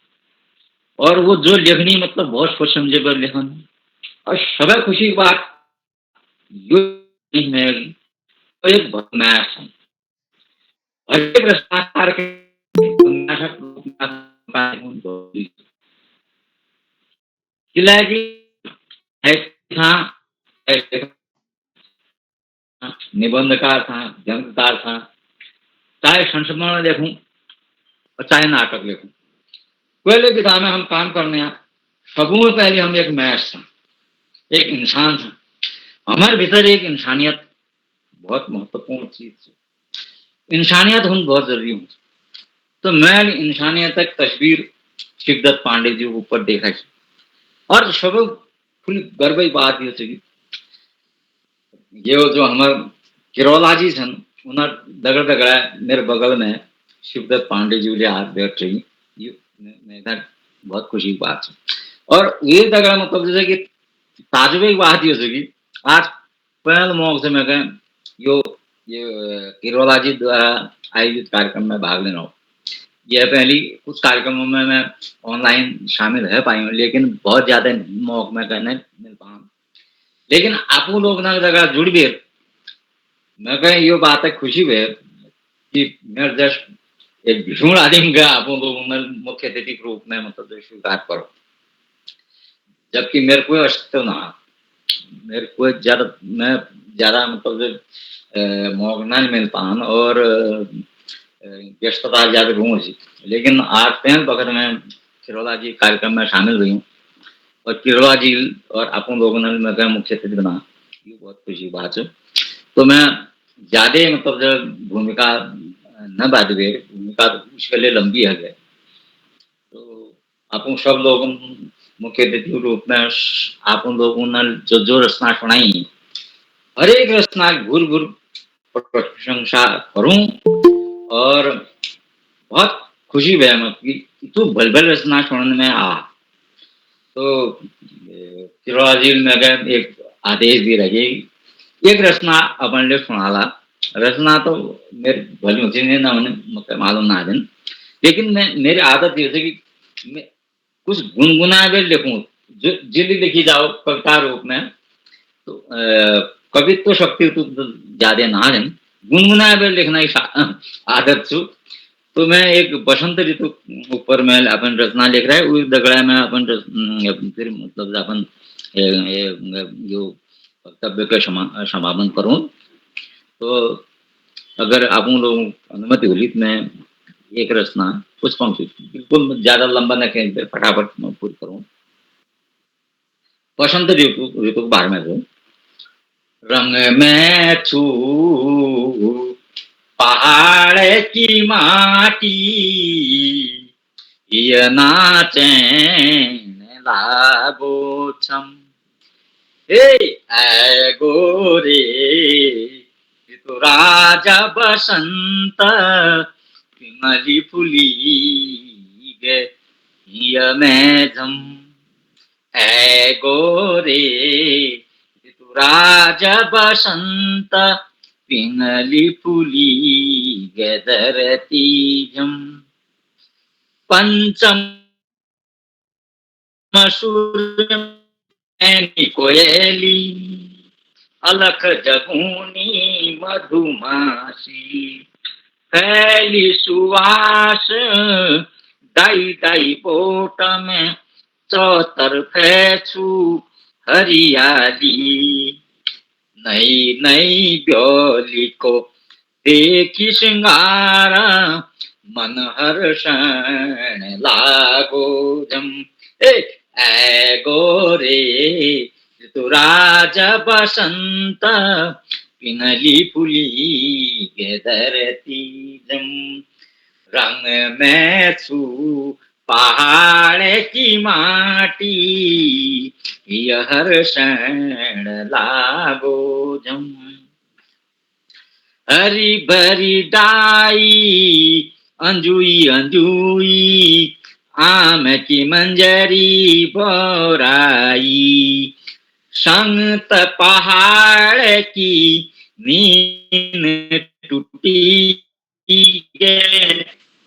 और वो जो लेखनी मतलब बहुत सोच समझे पर लेखन और सुबह खुशी की बात में तो एक मैच है हरेक रचनाकार के निबंधकार था ग्रंथकार था चाहे संस्मरण देखूं और चाहे नाटक लिखूं पहले विधा में हम काम करने सबों में पहले हम एक मैच था एक इंसान था हमारे भीतर एक इंसानियत बहुत महत्वपूर्ण चीज है इंसानियत होना बहुत जरूरी हूँ तो मैं इंसानियत तक तस्वीर शिवदत्त पांडे जी ऊपर देखा और सब फुल गर्व की बात ये थी ये जो हमारे किरोला जी सन उन्हें दगड़ दगड़ा मेरे बगल में शिवदत्त पांडे जी ले हाथ बैठ रही ये मेरा बहुत खुशी की बात है और ये दगड़ा मतलब जैसे कि ताजुबे की बात ये थी आज पहले मौके से मैं कहें ये किरोला जी द्वारा आयोजित कार्यक्रम में भाग लेना हो यह पहली कुछ कार्यक्रमों में मैं ऑनलाइन शामिल है पाई हूँ लेकिन बहुत ज्यादा मौका में कहने मिल पाऊँ लेकिन आप लोग ना जगह जुड़ भी मैं कहें ये बात है खुशी है कि मेरे जस्ट एक भीषण आदमी का आप लोग मुख्य अतिथि के रूप में मतलब स्वीकार करो जबकि मेरे को अस्तित्व ना मेरे को ज्यादा मतलब मौका नहीं मिल पान और व्यस्तता ज्यादा घूम सी लेकिन आज पहले वक्त में किरोला जी कार्यक्रम में शामिल हुई हूँ और किरोला जी और अपन लोगों ने मैं मुख्य अतिथि बना ये बहुत खुशी बात है तो मैं ज्यादा मतलब जब भूमिका न बाधे भूमिका उसके लिए लंबी है तो अपन सब लोग मुख्य अतिथि रूप में अपन लोगों ने जो रचना सुनाई हर एक रचना घूर घूर प्रशंसा करूं और बहुत खुशी हुआ मैं कि तू भल रचना सुनने में आ तो किरोला जी में एक आदेश भी रही एक रचना अपन ले सुनाला रचना तो मेरे भली होती नहीं ना मुझे मालूम ना दिन लेकिन मैं मेरी आदत ये थी कि मैं कुछ गुनगुना भी लिखूं जिल्ली लिखी जाओ कविता रूप में तो कवित्व शक्ति तो ज्यादा ना है गुनगुना बे लिखना की आदत छू तो मैं एक बसंत ऋतु ऊपर में अपन रचना लिख रहा है उस दगड़ा में अपन फिर मतलब अपन जो वक्तव्य का समापन करूं तो अगर आप लोगों अनुमति होली तो मैं एक रचना कुछ पंक्ति बिल्कुल ज्यादा लंबा न कहें फिर फटाफट पूरी करूं। बसंत ऋतु के बारे में हूँ। रंग में छू पहाड़ की माटी ये नाचे लागो छम ए गोरे तो राजा बसंत पिमली फुली गे ये मैं झम ए गोरे तू राजा बसंत पिंगली फुली गदरती जम पंचम मसूर कोयली अलख जगूनी मधुमासी फैली सुवास दाई दाई बोट में चौतरफे छू हरियाली नई नई ब्योली को देखी श्रृंगारा मन हर्षण लागो जम ए गोरे तू राजा बसंत पिंगली फुली के धरती जम रंग में छू पहाड़ की माटी यह हर्षण लागो जम हरी भरी डाई अंजुई अंजुई आम की मंजरी बोराई संत पहाड़ की नींद टूटी के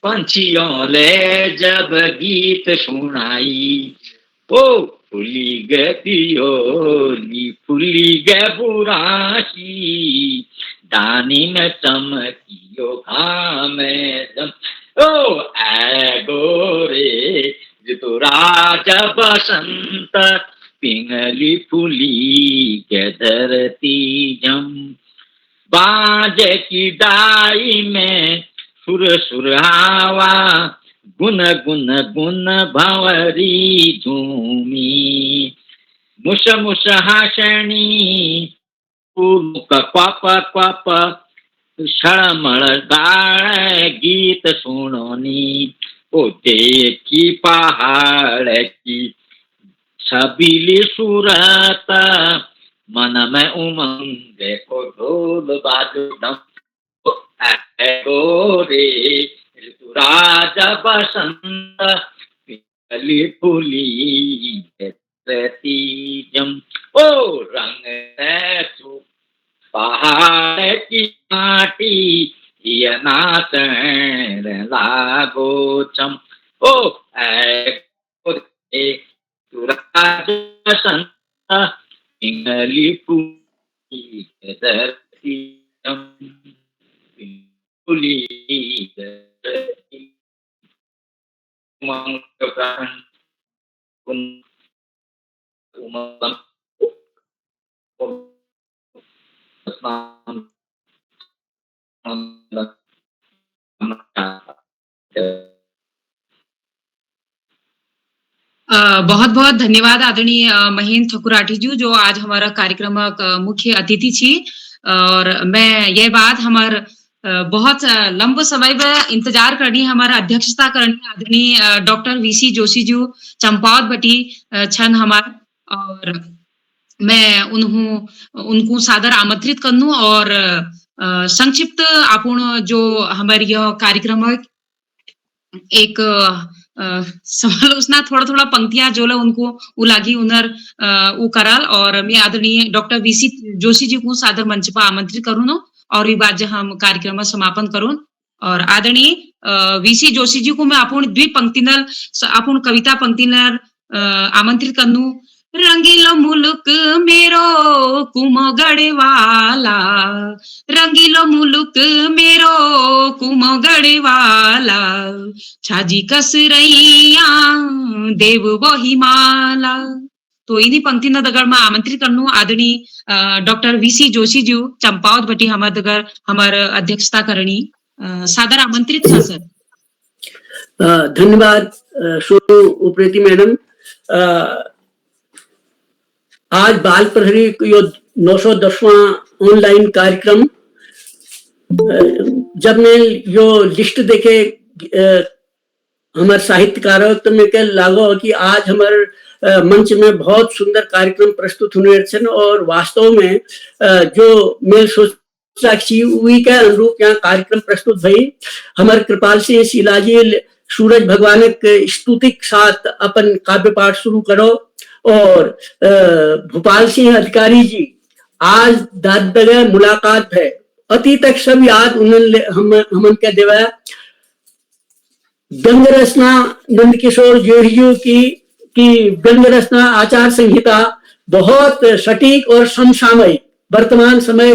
पंछियों ले जब गीत सुनाई ओ फुली गतियोली फुली गे बुरासी दानी में चमकियो घाम जम ओ ए गोरे जितो राजा बसंत पिंगली फुली के धरती जम बाज की डाई में सुर सुरहावा गुन गुन गुन भंवरी झूमी मुश मुश हाशणी क्वाप क्वाप शळमळ गाळ गीत सुनोनी ओ देखी पहाड़ की छबीली सूरत मन में उमंग को ढोल बाजू दम गोरे ऋतु राजा बसंत पिंगली फुली धरती जम ओ रंग पहाड़ की माटी ये नाचन लागो चम ओ तू राजा बसंत पिंगली फुली धरती जम फुली धरती उमंग प्राण उमंग बहुत बहुत धन्यवाद आदरणीय महेंद्र ठकुराठी जी जो आज हमारा कार्यक्रम मुख्य अतिथि छी और मैं ये बात हमार बहुत लंबो समय में इंतजार करनी हमारा अध्यक्षता करनी आदरणीय डॉक्टर वीसी जोशी जी चंपावत बटी छन हमार और मैं उनको सादर आमंत्रित करनू और संक्षिप्त आपण जो हमारी यह कार्यक्रम एक समालोचना थोड़ा थोड़ा पंक्तियां जो ला उनको उलागी उनर उ कराल और मैं आदरणीय डॉक्टर वीसी जोशी जी को सादर मंच पर आमंत्रित करूँ और ये बात हम कार्यक्रम समापन करूँ और आदरणीय वीसी जोशी जी को मैं आपण द्वि पंक्तिनल आपण कविता पंक्तिनल आमंत्रित करनू। रंगीलो मुलुक मेरो कुमोगढ़ वाला, रंगीलो मुलुक मेरो कुमोगढ़ वाला, छाजी कसरैया देव वही माला। तो इन्हीं पंक्ति न दगड़ में आमंत्रित करनू आदरणीय डॉक्टर वीसी जोशी जी चंपावत बटी हमार दगड़ हमार अध्यक्षता करनी सादर आमंत्रित था सर। धन्यवाद सोनू उप्रेती मैडम। आज बाल प्रहरी यो 910वां ऑनलाइन कार्यक्रम, जब मैं यो लिस्ट देखे हमारे साहित्यकारों तो मैं कह लागो कि आज हमारे मंच में बहुत सुंदर कार्यक्रम प्रस्तुत होने छन और वास्तव में जो मैं सोचा कि वही के अनुरूप यहाँ कार्यक्रम प्रस्तुत भई। हमारे कृपाल सिंह शिलाजी सूरज भगवान के स्तुति के साथ अपन काव्य पाठ शुरू करो और भोपाल सिंह अधिकारी जी आज दादगा मुलाकात है अति तक सब याद उन्होंने हमन के देवा व्यंग रचना नंद किशोर जोशी की व्यंग रचना आचार संहिता बहुत सटीक और समसामयिक वर्तमान समय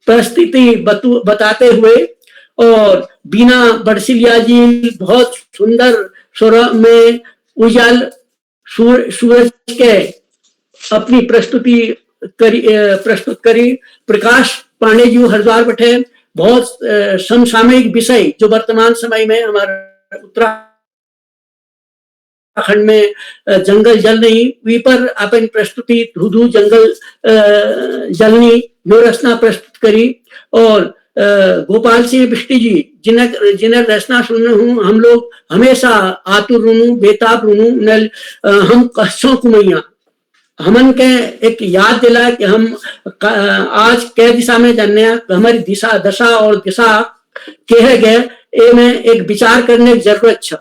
परिस्थिति बताते हुए और बीना बड़सिलिया जी बहुत सुंदर स्वर में उजाल सूरज के अपनी प्रस्तुत करी। प्रकाश पांडे जी हरिद्वार बैठे बहुत समसामयिक विषय जो वर्तमान समय में हमारे उत्तराखंड में जंगल जल नहीं वी पर अपन प्रस्तुति धू जंगल जलनी यो रचना प्रस्तुत करी। और गोपाल सिंह बिष्टी जी जिन्हें रचना सुनने हूँ हम लोग हमेशा आतुर रुनू बेताब रुनू हम कस्सों कुमैया हमन के एक याद दिला कि हम आज कै दिशा में जानने हमारी दिशा दशा और दिशा कहे गए ए में एक विचार करने की जरूरत है।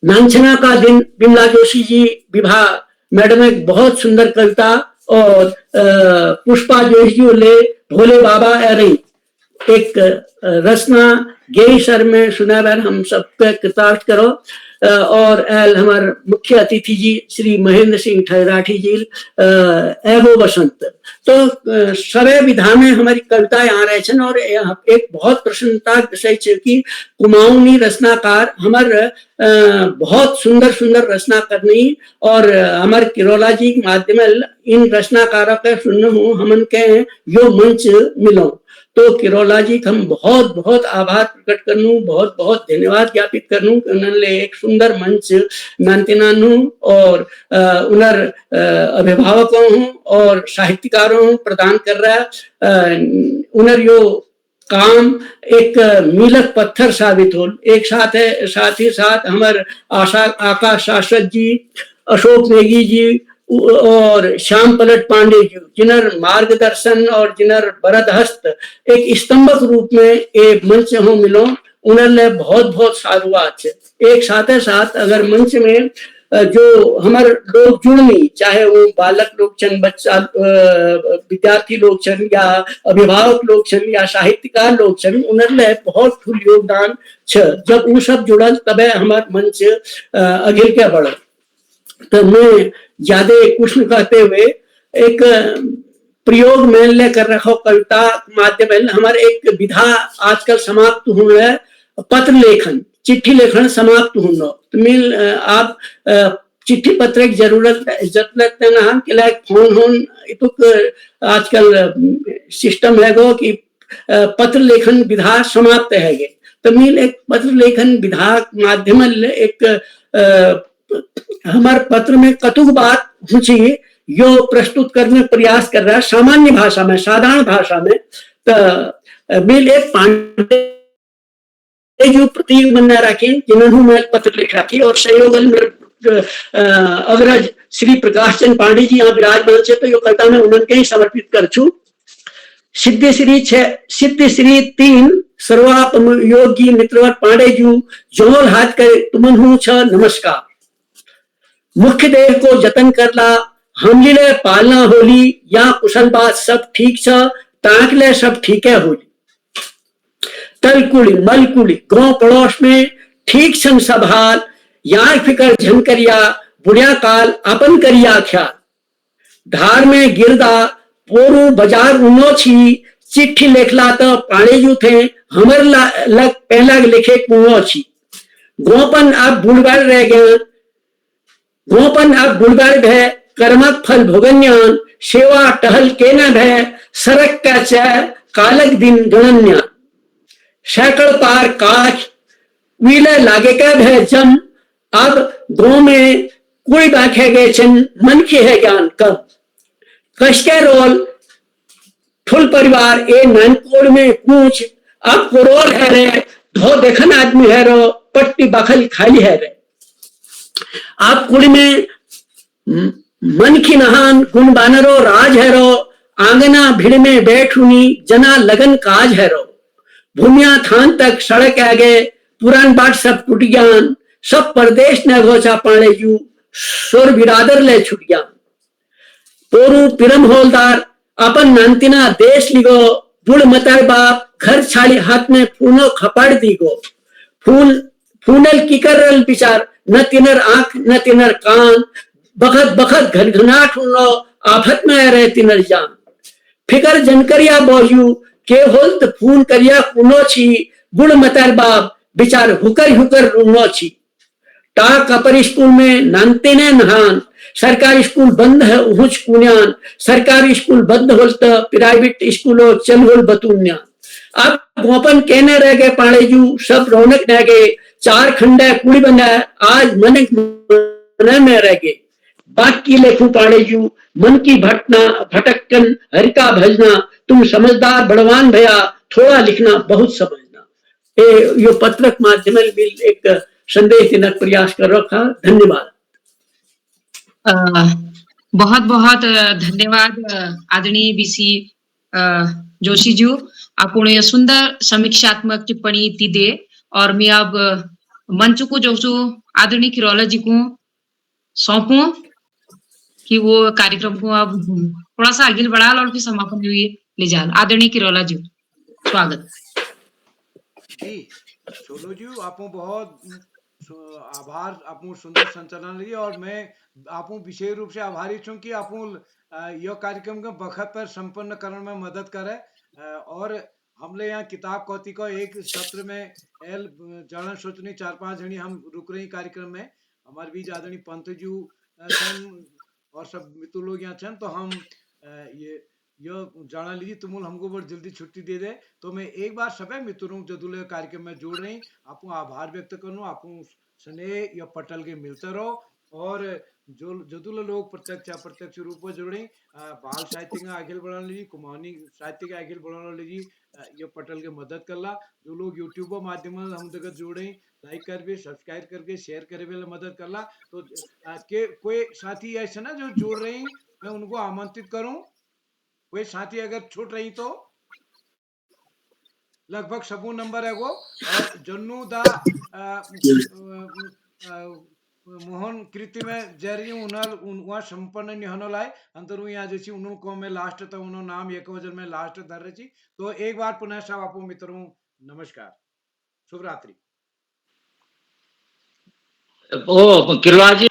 नांचना का दिन बिमला जोशी जी विभा मैडम एक बहुत सुंदर कविता और पुष्पा जोशी जी ले भोले बाबा एरई एक रचना गेई सर में सुना बैर हम सबके कृतार्थ करो। और हमारे मुख्य अतिथि जी श्री महेंद्र सिंह ठहराठी जी एवो बसंत तो सरे विधा में हमारी कविताएं आ रहे हैं और एक बहुत प्रसन्नता विषय है कि कुमाऊनी रचनाकार हमारे बहुत सुंदर सुंदर रचना करनी और हमारे किरोला जी के माध्यम इन रचनाकारों के सुनने हूँ हमन के यो मंच मिलो तो किरोला जी हम बहुत बहुत आभार प्रकट करनू बहुत बहुत धन्यवाद ज्ञापित करनू कि उन्होंने एक सुंदर मंच नानतिनानू और उनर अभिभावकों और साहित्यकारों प्रदान कर रहा उनर यो काम एक मीलक पत्थर साबित हो। एक साथ ही साथ हमारे आकाश शाश्वत जी अशोक नेगी जी और श्याम पलट पांडे जी जिनर मार्गदर्शन और जिनर बरद हस्त एक स्तंभक रूप में एक मंच हो मिलो उन्होंने बहुत बहुत साधुवाद है। एक साथ अगर मंच में जो हमारे लोग जुड़नी चाहे वो बालक लोग छन बच्चा विद्यार्थी लोग छन या अभिभावक लोग छन या साहित्यकार लोग छन उन्होंने बहुत फुल योगदान छ जब वो सब जुड़ल तबे हमारे मंच अगिल के बढ़। तो मैं ज्यादा कुछ कहते हुए एक प्रयोग में लेकर रखो कविता माध्यम हमारे एक विधा आजकल समाप्त हुआ है पत्र लेखन चिट्ठी लेखन समाप्त होना तो मिल आप चिट्ठी पत्र की जरूरत ना कि लाइक फोन होन तो आजकल सिस्टम है गो कि पत्र लेखन विधा समाप्त है गे तो मिल एक पत्र लेखन विधा माध्यम एक हमारे पत्र में कतुक बात हुची यो प्रस्तुत करने प्रयास कर रहा है सामान्य भाषा में साधारण भाषा में तो मिल एक पांडे जो प्रतीक बना रखे जिन्होंने मैं पत्र लिख रखी और सहयोग अग्रज श्री प्रकाश चंद पांडे जी यहाँ विराजमान से तो यो कविता में उन्होंने ही समर्पित कर छू। सिद्ध श्री 3 सर्वाप योगी मित्रवत पांडे जी जोल हाथ करे तुमन हूँ छ नमस्कार। मुख्य देह को जतन करला हमले पालना होली या कुशल बात सब ठीक छ ताकले सब ठीक है होली। तलकुड़ी मलकुड़ी गांव पड़ोस में ठीक संग सब हाल यार फिकर झनकरिया बुढ़िया काल अपन करिया ख्याल धार में गिरदा पोरू बाजार उनो छी चिट्ठी लेखला तो पाड़े जू थे हमर लग पहला लिखे कुओ छी गोपन अब बुढ़बाड़ रह गया गोपन अब बुढ़बाड़ भय कर्मक फल भोगन्यान सेवा टहल के न भय सरक का चय कालक दिन गणन्या सैकड़ पार काच वीले लागे का भय जम अब गो में कोई बाखे गए चन मन की है ज्ञान कम कशके रोल फुल परिवार ए नानकोड़ में कूच अब कुरोल है रे धो देखन आदमी है रो पट्टी बखल खाली है रे आप कुड़ी में मन की नहान गुण बानरो राज है रो आंगना भिड़ में बैठुनी जना लगन काज है रो भूमिया थान तक सड़क आगे पुरान बाट सब टूट ज्ञान सब परदेश न घोचा पाने जू सुर बिरादर ले छुट ज्ञान पोरू पिरम होलदार अपन नांतिना देश लिगो बुढ़ मतार बाप घर छाड़ी हाथ में फूनो खपाड़ दीगो फूल फूनल की करल विचार न तिनर आंख न तिनर कान बखत बखत घनघनाट उनो आफत में रहे तिनर जान फिकर जनकरिया बोजू के होल्त फून करिया कुनो छी बुढ़ मतार बाप विचार हुकर हुकर रुनो छी टाक अपर स्कूल में नानते ने नहान सरकारी स्कूल बंद है उहुच कुन्यान सरकारी स्कूल बंद होल तो प्राइवेट स्कूलों चल होल बतुन्यान अब गोपन कहने रह गए पाड़ेजू सब रौनक रह गए चार खंडे कुड़ी बना आज मन में रह गए बाकी लेखू पाड़ेजू मन की भटकन हरिका भजना तुम समझदार बड़वान भया थोड़ा लिखना बहुत समझना यो पत्रक माध्यम मिल एक संदेश देने का प्रयास कर रखा धन्यवाद बहुत बहुत धन्यवाद आदरणीय बीसी जोशी जी आपण सुंदर समीक्षात्मक टिप्पणी ती दे और मैं अब मंच को जो आदरणीय किरोला जी को सौंपूं कि वो कार्यक्रम को अब थोड़ा सा आगे बढ़ा और फिर समापन हुई ले जा आदरणीय किरोला जी स्वागत जी सोनू जी आपको बहुत आभार आपको सुंदर संचालन लगी और मैं आपको विशेष रूप से आभारी छूं कि आपको यह कार्यक्रम के बखत पर संपन्न करने में मदद करे और हमले यहाँ किताब कौती को एक सत्र में एल जाना सोचनी 4-5 जनी हम रुक रही कार्यक्रम में हमारे बीच आदरणीय पंतजू और सब मित्र लोग यहाँ छन तो हम ये जाना लीजिए तुमुल हमको बहुत जल्दी छुट्टी दे दे तो मैं एक बार सभी मित्रों जदुले कार्यक्रम में जोड़ रही आपको आभार व्यक्त करूँ आपको स्नेह या पटल के मिलते रहो और जो जदुल लोग प्रत्यक्ष अप्रत्यक्ष रूप में जोड़े बाल साहित्य का आगे बढ़ाने लीजिए कुमानी साहित्य का आगे बढ़ाने लीजिए ये पटल के मदद कर ला जो लोग यूट्यूब माध्यम हम जगह जोड़े लाइक कर भी सब्सक्राइब करके शेयर करे वाले मदद कर ला तो के कोई साथी ऐसे ना जो जोड़ रही मैं उनको आमंत्रित करूं कोई साथी अगर छूट रही तो लगभग सबू नंबर है वो और जन्नू दा मोहन कृति में जरी उनल उनवा संपन्न निहनल है अंतरु यहाँ जैसी उन्हों को में लास्ट तक उन्हों नाम एक वजन में लास्ट धर रही तो एक बार पुनः सब आपको मित्रों नमस्कार शुभ रात्रि ओ किरला जी